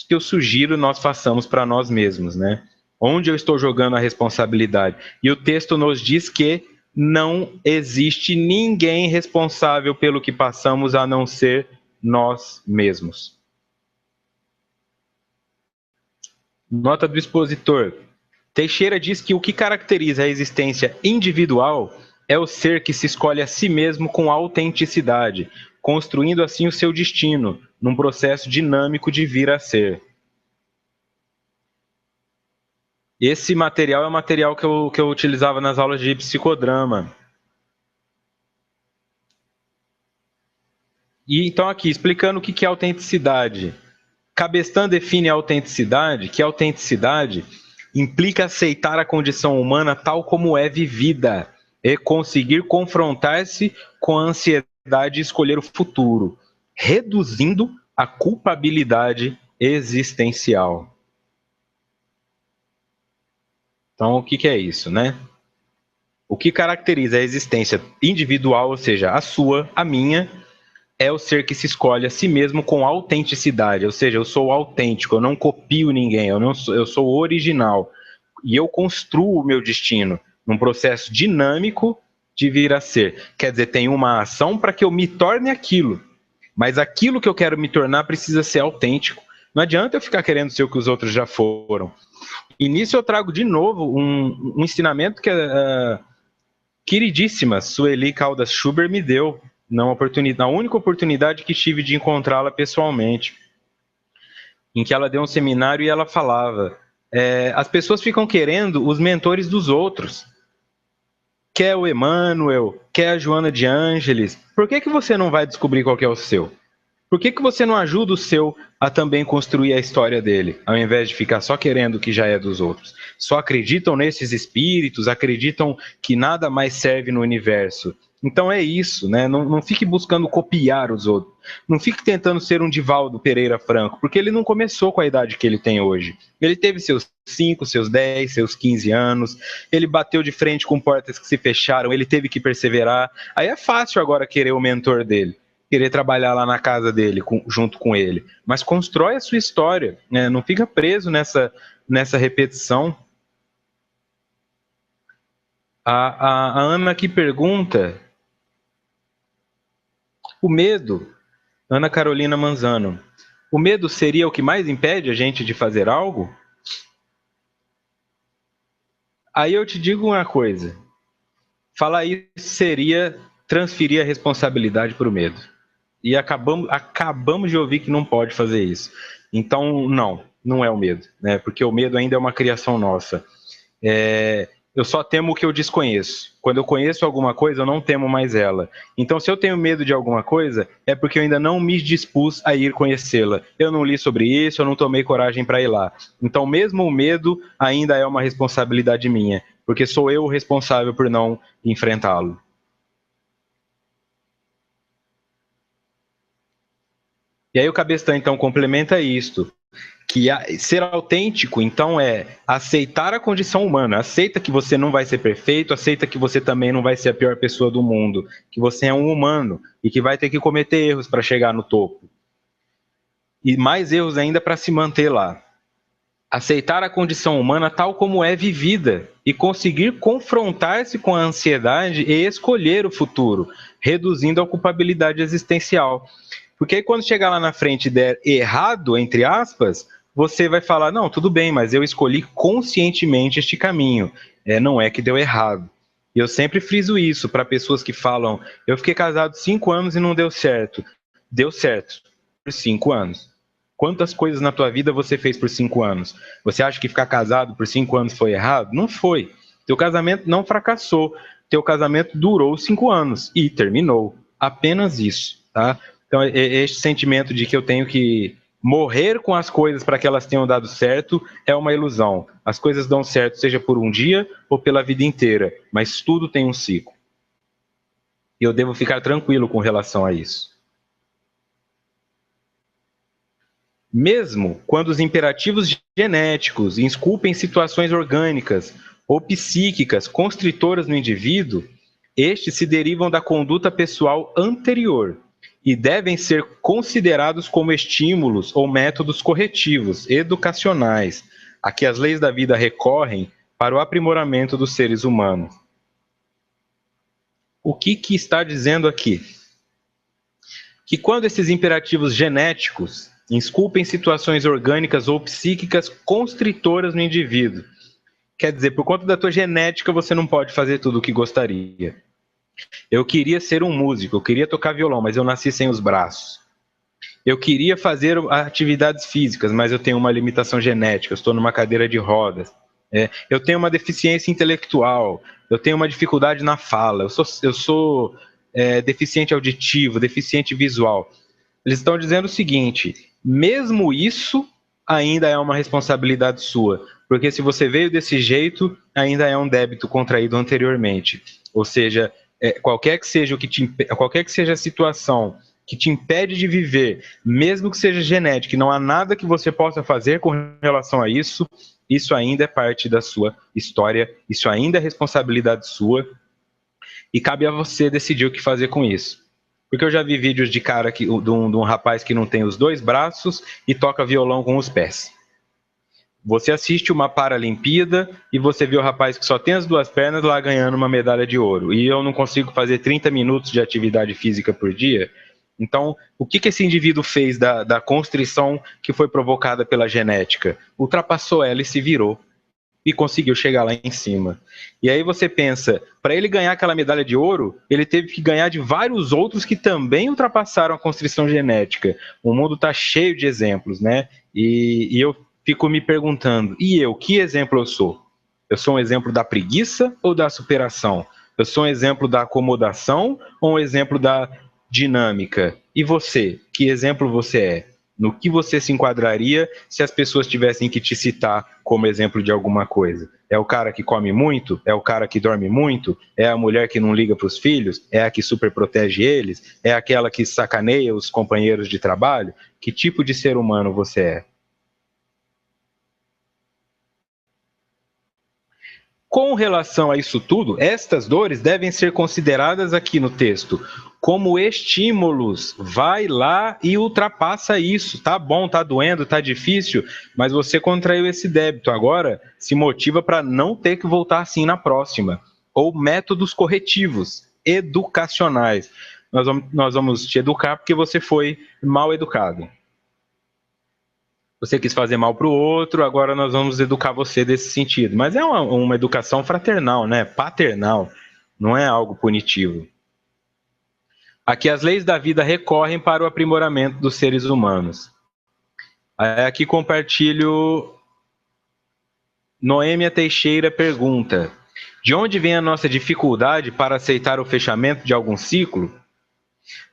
que eu sugiro nós façamos para nós mesmos, né? Onde eu estou jogando a responsabilidade? E o texto nos diz que não existe ninguém responsável pelo que passamos a não ser nós mesmos. Nota do expositor. Teixeira diz que o que caracteriza a existência individual é o ser que se escolhe a si mesmo com autenticidade, construindo assim o seu destino, num processo dinâmico de vir a ser. Esse material é o material que eu utilizava nas aulas de psicodrama. E então aqui, explicando o que é autenticidade. Cabestan define a autenticidade, que a autenticidade implica aceitar a condição humana tal como é vivida e conseguir confrontar-se com a ansiedade e escolher o futuro, reduzindo a culpabilidade existencial. Então, o que é isso, né? O que caracteriza a existência individual, ou seja, a sua, a minha, é o ser que se escolhe a si mesmo com autenticidade, ou seja, eu sou autêntico, eu não copio ninguém, eu sou original. E eu construo o meu destino num processo dinâmico de vir a ser. Quer dizer, tem uma ação para que eu me torne aquilo, mas aquilo que eu quero me tornar precisa ser autêntico. Não adianta eu ficar querendo ser o que os outros já foram. E nisso eu trago de novo um ensinamento que a queridíssima Sueli Caldas Schubert me deu na única oportunidade que tive de encontrá-la pessoalmente, em que ela deu um seminário e ela falava: as pessoas ficam querendo os mentores dos outros. Quer o Emmanuel, quer a Joana de Ângeles. Por que, que você não vai descobrir qual que é o seu? Por que, que você não ajuda o seu a também construir a história dele, ao invés de ficar só querendo o que já é dos outros? Só acreditam nesses espíritos, acreditam que nada mais serve no universo. Então é isso, né? Não fique buscando copiar os outros. Não fique tentando ser um Divaldo Pereira Franco, porque ele não começou com a idade que ele tem hoje. Ele teve seus 5, seus 10, seus 15 anos, ele bateu de frente com portas que se fecharam, ele teve que perseverar. Aí é fácil agora querer o mentor dele, querer trabalhar lá na casa dele, junto com ele. Mas constrói a sua história, né? Não fica preso nessa repetição. A Ana aqui pergunta: o medo, Ana Carolina Manzano, o medo seria o que mais impede a gente de fazer algo? Aí eu te digo uma coisa: falar isso seria transferir a responsabilidade para o medo. E acabamos de ouvir que não pode fazer isso. Então, não é o medo, né? Porque o medo ainda é uma criação nossa. Eu só temo o que eu desconheço. Quando eu conheço alguma coisa, eu não temo mais ela. Então, se eu tenho medo de alguma coisa, é porque eu ainda não me dispus a ir conhecê-la. Eu não li sobre isso, eu não tomei coragem para ir lá. Então, mesmo o medo ainda é uma responsabilidade minha, porque sou eu o responsável por não enfrentá-lo. E aí o Cabestan, então, complementa isto, Ser autêntico, então, é aceitar a condição humana. Aceita que você não vai ser perfeito, aceita que você também não vai ser a pior pessoa do mundo, que você é um humano e que vai ter que cometer erros para chegar no topo. E mais erros ainda para se manter lá. Aceitar a condição humana tal como é vivida e conseguir confrontar-se com a ansiedade e escolher o futuro, reduzindo a culpabilidade existencial. Porque aí quando chegar lá na frente e der errado, entre aspas, você vai falar, não, tudo bem, mas eu escolhi conscientemente este caminho. Não é que deu errado. E eu sempre friso isso para pessoas que falam, eu fiquei casado 5 anos e não deu certo. Deu certo por 5 anos. Quantas coisas na tua vida você fez por 5 anos? Você acha que ficar casado por 5 anos foi errado? Não foi. Teu casamento não fracassou. Teu casamento durou 5 anos e terminou. Apenas isso, tá? Então, este sentimento de que eu tenho que morrer com as coisas para que elas tenham dado certo é uma ilusão. As coisas dão certo, seja por um dia ou pela vida inteira, mas tudo tem um ciclo. E eu devo ficar tranquilo com relação a isso. Mesmo quando os imperativos genéticos esculpem situações orgânicas ou psíquicas constritoras no indivíduo, estes se derivam da conduta pessoal anterior e devem ser considerados como estímulos ou métodos corretivos, educacionais, a que as leis da vida recorrem para o aprimoramento dos seres humanos. O que está dizendo aqui? Que quando esses imperativos genéticos esculpem situações orgânicas ou psíquicas constritoras no indivíduo. Quer dizer, por conta da tua genética, você não pode fazer tudo o que gostaria. Eu queria ser um músico, eu queria tocar violão, mas eu nasci sem os braços. Eu queria fazer atividades físicas, mas eu tenho uma limitação genética, eu estou numa cadeira de rodas. Eu tenho uma deficiência intelectual, eu tenho uma dificuldade na fala, eu sou deficiente auditivo, deficiente visual. Eles estão dizendo o seguinte, mesmo isso ainda é uma responsabilidade sua, porque se você veio desse jeito, ainda é um débito contraído anteriormente. Ou seja, qualquer que seja a situação que te impede de viver, mesmo que seja genética, e não há nada que você possa fazer com relação a isso, isso ainda é parte da sua história, isso ainda é responsabilidade sua, e cabe a você decidir o que fazer com isso. Porque eu já vi vídeos de um rapaz que não tem os 2 braços e toca violão com os pés. Você assiste uma Paralimpíada e você vê o rapaz que só tem as 2 pernas lá ganhando uma medalha de ouro. E eu não consigo fazer 30 minutos de atividade física por dia. Então, o que esse indivíduo fez da constrição que foi provocada pela genética? Ultrapassou ela e se virou. E conseguiu chegar lá em cima. E aí você pensa, para ele ganhar aquela medalha de ouro, ele teve que ganhar de vários outros que também ultrapassaram a constrição genética. O mundo está cheio de exemplos, né? E eu fico me perguntando, e eu, que exemplo eu sou? Eu sou um exemplo da preguiça ou da superação? Eu sou um exemplo da acomodação ou um exemplo da dinâmica? E você, que exemplo você é? No que você se enquadraria se as pessoas tivessem que te citar como exemplo de alguma coisa? É o cara que come muito? É o cara que dorme muito? É a mulher que não liga para os filhos? É a que super protege eles? É aquela que sacaneia os companheiros de trabalho? Que tipo de ser humano você é? Com relação a isso tudo, estas dores devem ser consideradas aqui no texto como estímulos. Vai lá e ultrapassa isso. Tá bom, tá doendo, tá difícil, mas você contraiu esse débito. Agora se motiva para não ter que voltar assim na próxima. Ou métodos corretivos, educacionais. Nós vamos te educar porque você foi mal educado. Você quis fazer mal para o outro, agora nós vamos educar você desse sentido. Mas é uma educação fraternal, né? Paternal, não é algo punitivo. Aqui as leis da vida recorrem para o aprimoramento dos seres humanos. Aqui compartilho. Noêmia Teixeira pergunta: de onde vem a nossa dificuldade para aceitar o fechamento de algum ciclo?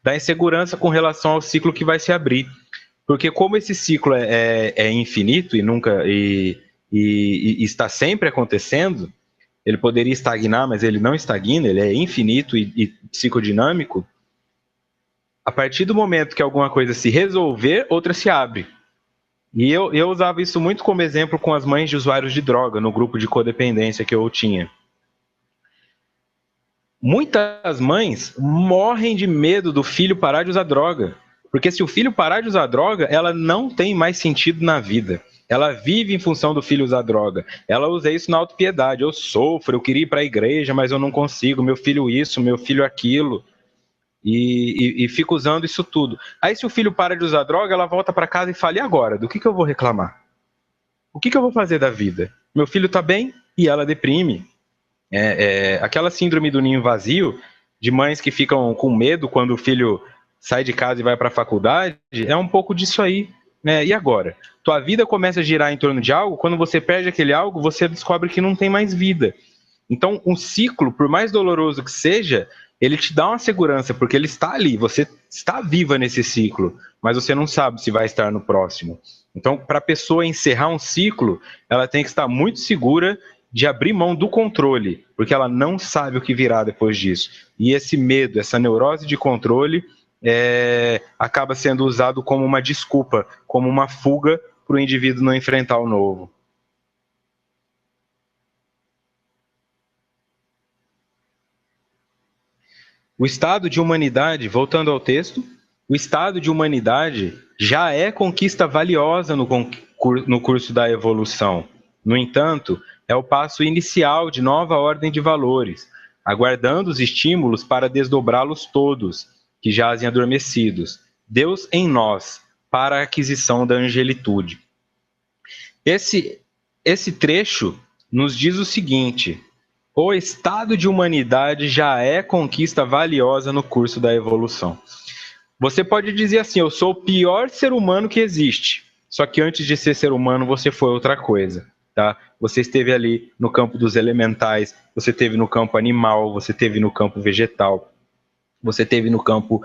Da insegurança com relação ao ciclo que vai se abrir. Porque como esse ciclo é infinito e está sempre acontecendo, ele poderia estagnar, mas ele não estagna, ele é infinito e psicodinâmico. A partir do momento que alguma coisa se resolver, outra se abre. E eu usava isso muito como exemplo com as mães de usuários de droga, no grupo de codependência que eu tinha. Muitas mães morrem de medo do filho parar de usar droga. Porque se o filho parar de usar droga, ela não tem mais sentido na vida. Ela vive em função do filho usar droga. Ela usa isso na autopiedade. Eu sofro, eu queria ir para a igreja, mas eu não consigo. Meu filho isso, meu filho aquilo. E fica usando isso tudo. Aí se o filho para de usar droga, ela volta para casa e fala, e agora? Do que eu vou reclamar? O que eu vou fazer da vida? Meu filho está bem e ela deprime. Aquela síndrome do ninho vazio, de mães que ficam com medo quando o filho sai de casa e vai para a faculdade, é um pouco disso aí. E agora? Tua vida começa a girar em torno de algo, quando você perde aquele algo, você descobre que não tem mais vida. Então, um ciclo, por mais doloroso que seja, ele te dá uma segurança, porque ele está ali, você está viva nesse ciclo, mas você não sabe se vai estar no próximo. Então, para a pessoa encerrar um ciclo, ela tem que estar muito segura de abrir mão do controle, porque ela não sabe o que virá depois disso. E esse medo, essa neurose de controle, acaba sendo usado como uma desculpa, como uma fuga para o indivíduo não enfrentar o novo. O estado de humanidade, voltando ao texto, o estado de humanidade já é conquista valiosa no curso da evolução. No entanto, é o passo inicial de nova ordem de valores, aguardando os estímulos para desdobrá-los todos, que jazem adormecidos. Deus em nós, para a aquisição da angelitude. Esse trecho nos diz o seguinte: o estado de humanidade já é conquista valiosa no curso da evolução. Você pode dizer assim, eu sou o pior ser humano que existe, só que antes de ser ser humano você foi outra coisa, tá? Você esteve ali no campo dos elementais, você esteve no campo animal, você esteve no campo vegetal, você esteve no campo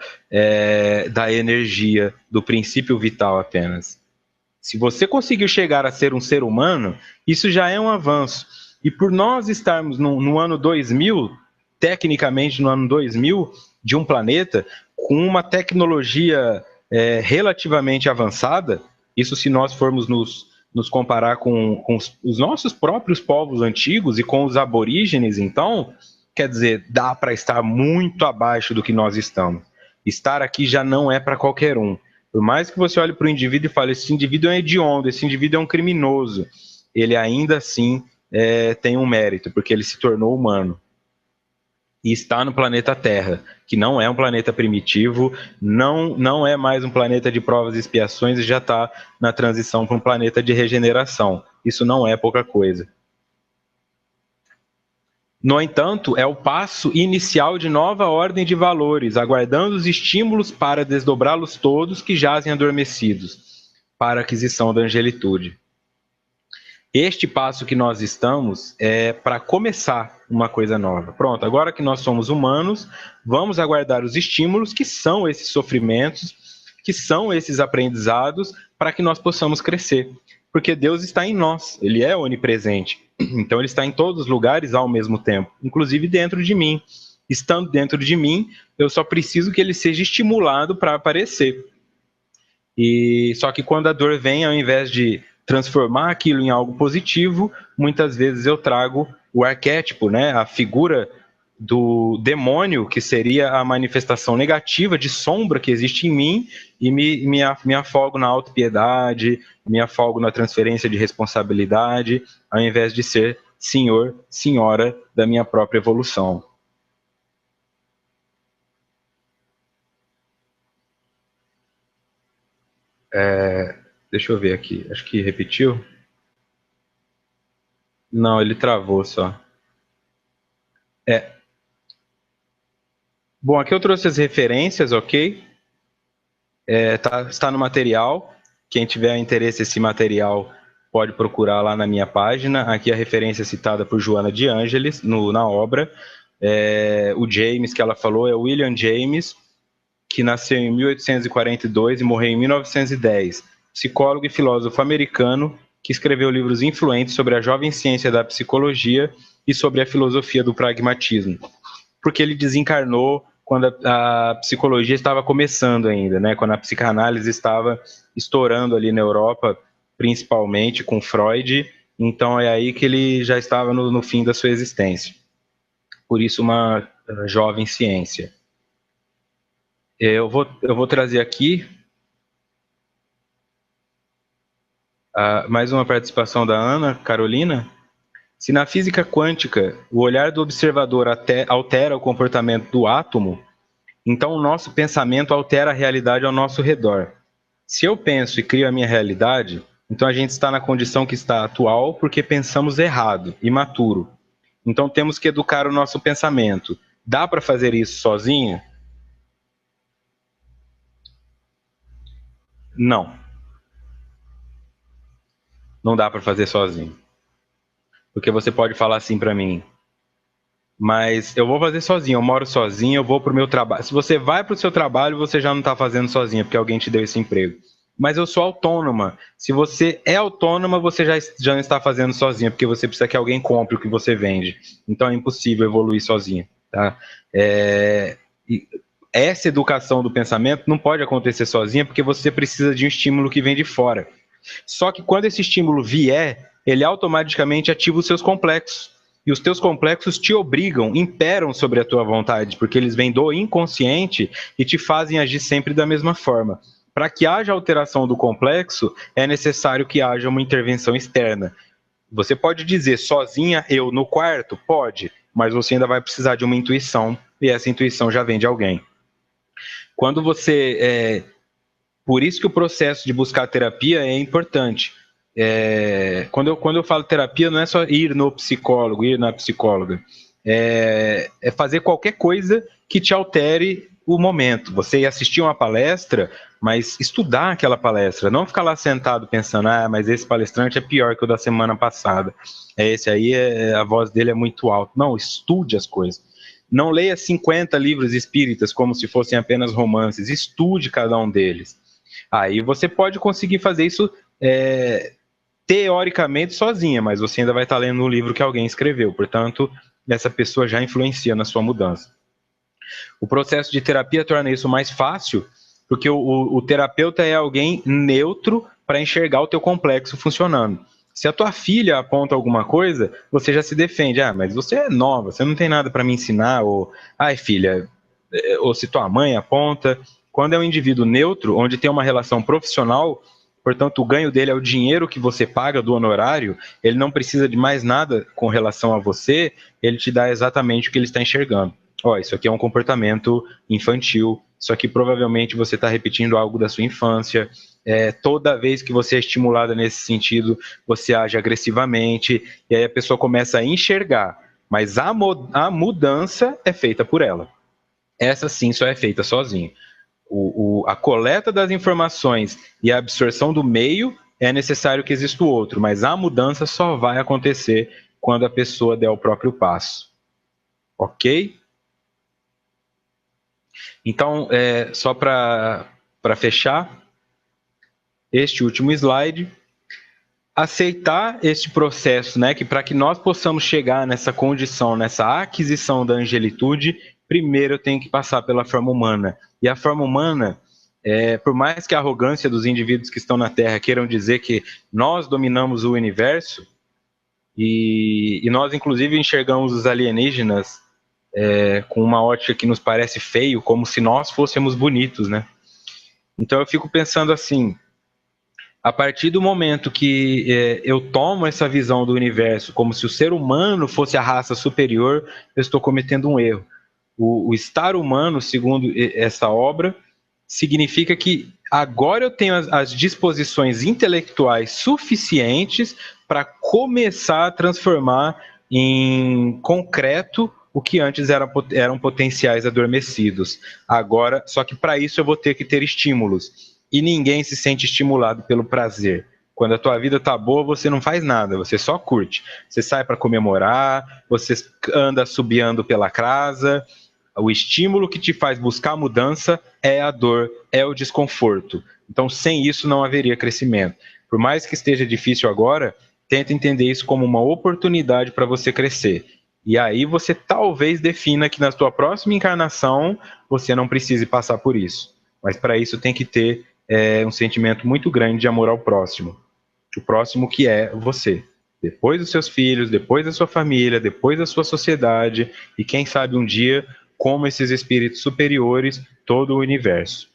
da energia, do princípio vital apenas. Se você conseguiu chegar a ser um ser humano, isso já é um avanço. E por nós estarmos no ano 2000, tecnicamente no ano 2000, de um planeta com uma tecnologia relativamente avançada, isso se nós formos nos comparar com os nossos próprios povos antigos e com os aborígenes, então, quer dizer, dá para estar muito abaixo do que nós estamos. Estar aqui já não é para qualquer um. Por mais que você olhe para o indivíduo e fale, esse indivíduo é um hediondo, esse indivíduo é um criminoso, ele ainda assim tem um mérito, porque ele se tornou humano. E está no planeta Terra, que não é um planeta primitivo, não é mais um planeta de provas e expiações e já está na transição para um planeta de regeneração. Isso não é pouca coisa. No entanto, é o passo inicial de nova ordem de valores, aguardando os estímulos para desdobrá-los todos que jazem adormecidos, para a aquisição da angelitude. Este passo que nós estamos é para começar uma coisa nova. Pronto, agora que nós somos humanos, vamos aguardar os estímulos que são esses sofrimentos, que são esses aprendizados, para que nós possamos crescer. Porque Deus está em nós, Ele é onipresente. Então Ele está em todos os lugares ao mesmo tempo, inclusive dentro de mim. Estando dentro de mim, eu só preciso que Ele seja estimulado para aparecer. E só que quando a dor vem, ao invés de transformar aquilo em algo positivo, muitas vezes eu trago o arquétipo, né? A figura do demônio, que seria a manifestação negativa de sombra que existe em mim, e me afogo na autopiedade, me afogo na transferência de responsabilidade, ao invés de ser senhor, senhora da minha própria evolução. Deixa eu ver aqui, acho que repetiu. Não, ele travou só. É. Bom, aqui eu trouxe as referências, ok? Está no material. Quem tiver interesse nesse material pode procurar lá na minha página. Aqui a referência citada por Joana de Ângeles na obra. O James que ela falou é William James, que nasceu em 1842 e morreu em 1910. Psicólogo e filósofo americano que escreveu livros influentes sobre a jovem ciência da psicologia e sobre a filosofia do pragmatismo. Porque ele desencarnou quando a psicologia estava começando ainda, né? Quando a psicanálise estava estourando ali na Europa principalmente com Freud, então é aí que ele já estava no fim da sua existência. Por isso, uma jovem ciência. Eu vou trazer aqui mais uma participação da Ana Carolina. Se na física quântica o olhar do observador altera o comportamento do átomo, então o nosso pensamento altera a realidade ao nosso redor. Se eu penso e crio a minha realidade, então a gente está na condição que está atual porque pensamos errado, imaturo. Então temos que educar o nosso pensamento. Dá para fazer isso sozinho? Não. Não dá para fazer sozinho. Porque você pode falar assim para mim, mas eu vou fazer sozinho, eu moro sozinho, eu vou para o meu trabalho. Se você vai para o seu trabalho, você já não está fazendo sozinho, porque alguém te deu esse emprego. Mas eu sou autônoma. Se você é autônoma, você já não está fazendo sozinha, porque você precisa que alguém compre o que você vende. Então é impossível evoluir sozinho. Tá? Essa educação do pensamento não pode acontecer sozinha, porque você precisa de um estímulo que vem de fora. Só que quando esse estímulo vier, ele automaticamente ativa os seus complexos. E os teus complexos te obrigam, imperam sobre a tua vontade, porque eles vêm do inconsciente e te fazem agir sempre da mesma forma. Para que haja alteração do complexo, é necessário que haja uma intervenção externa. Você pode dizer sozinha, eu no quarto? Pode, mas você ainda vai precisar de uma intuição, e essa intuição já vem de alguém. Quando você... Por isso que o processo de buscar terapia é importante. Quando eu falo terapia, não é só ir no psicólogo, ir na psicóloga. É fazer qualquer coisa que te altere o momento. Você ir assistir uma palestra, mas estudar aquela palestra. Não ficar lá sentado pensando, mas esse palestrante é pior que o da semana passada. Esse aí, a voz dele é muito alta. Não, estude as coisas. Não leia 50 livros espíritas como se fossem apenas romances. Estude cada um deles. Aí você pode conseguir fazer isso teoricamente sozinha, mas você ainda vai estar lendo um livro que alguém escreveu. Portanto, essa pessoa já influencia na sua mudança. O processo de terapia torna isso mais fácil, porque o terapeuta é alguém neutro para enxergar o teu complexo funcionando. Se a tua filha aponta alguma coisa, você já se defende. Mas você é nova, você não tem nada para me ensinar. Ou, filha, ou se tua mãe aponta. Quando é um indivíduo neutro, onde tem uma relação profissional, portanto, o ganho dele é o dinheiro que você paga do honorário, ele não precisa de mais nada com relação a você, ele te dá exatamente o que ele está enxergando. Isso aqui é um comportamento infantil, isso aqui provavelmente você está repetindo algo da sua infância, toda vez que você é estimulada nesse sentido, você age agressivamente, e aí a pessoa começa a enxergar, mas a mudança é feita por ela. Essa sim só é feita sozinho. A coleta das informações e a absorção do meio é necessário que exista o outro, mas a mudança só vai acontecer quando a pessoa der o próprio passo. Ok? Então, só para fechar, este último slide, aceitar este processo, né, que para que nós possamos chegar nessa condição, nessa aquisição da angelitude, primeiro eu tenho que passar pela forma humana. E a forma humana, por mais que a arrogância dos indivíduos que estão na Terra queiram dizer que nós dominamos o universo, e nós inclusive enxergamos os alienígenas com uma ótica que nos parece feio, como se nós fôssemos bonitos, né? Então eu fico pensando assim, a partir do momento que eu tomo essa visão do universo como se o ser humano fosse a raça superior, eu estou cometendo um erro. O estar humano, segundo essa obra, significa que agora eu tenho as disposições intelectuais suficientes para começar a transformar em concreto o que antes eram potenciais adormecidos. Agora, só que para isso eu vou ter que ter estímulos. E ninguém se sente estimulado pelo prazer. Quando a tua vida tá boa, você não faz nada, você só curte. Você sai para comemorar, você anda assobiando pela casa. O estímulo que te faz buscar mudança é a dor, é o desconforto. Então, sem isso não haveria crescimento. Por mais que esteja difícil agora, tenta entender isso como uma oportunidade para você crescer. E aí você talvez defina que na sua próxima encarnação você não precise passar por isso. Mas para isso tem que ter um sentimento muito grande de amor ao próximo. O próximo que é você. Depois dos seus filhos, depois da sua família, depois da sua sociedade e quem sabe um dia como esses espíritos superiores, todo o universo.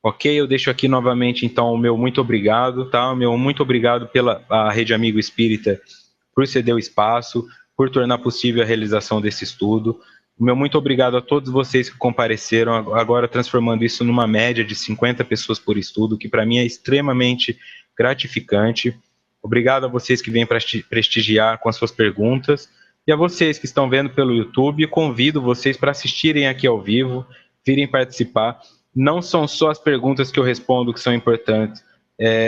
Ok, eu deixo aqui novamente então o meu muito obrigado, tá? O meu muito obrigado pela a Rede Amigo Espírita por ceder o espaço, por tornar possível a realização desse estudo. O meu muito obrigado a todos vocês que compareceram, agora transformando isso numa média de 50 pessoas por estudo, que para mim é extremamente gratificante. Obrigado a vocês que vêm prestigiar com as suas perguntas. E a vocês que estão vendo pelo YouTube, convido vocês para assistirem aqui ao vivo, virem participar. Não são só as perguntas que eu respondo que são importantes.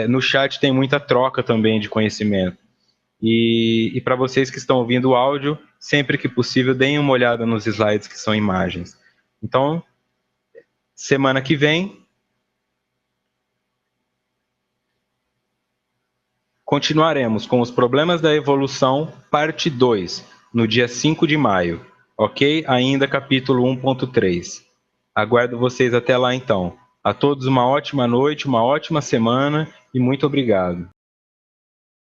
No chat tem muita troca também de conhecimento. E para vocês que estão ouvindo o áudio, sempre que possível, deem uma olhada nos slides que são imagens. Então, semana que vem, continuaremos com os problemas da evolução, parte 2, no dia 5 de maio. Ok? Ainda capítulo 1.3. Aguardo vocês até lá então. A todos uma ótima noite, uma ótima semana e muito obrigado.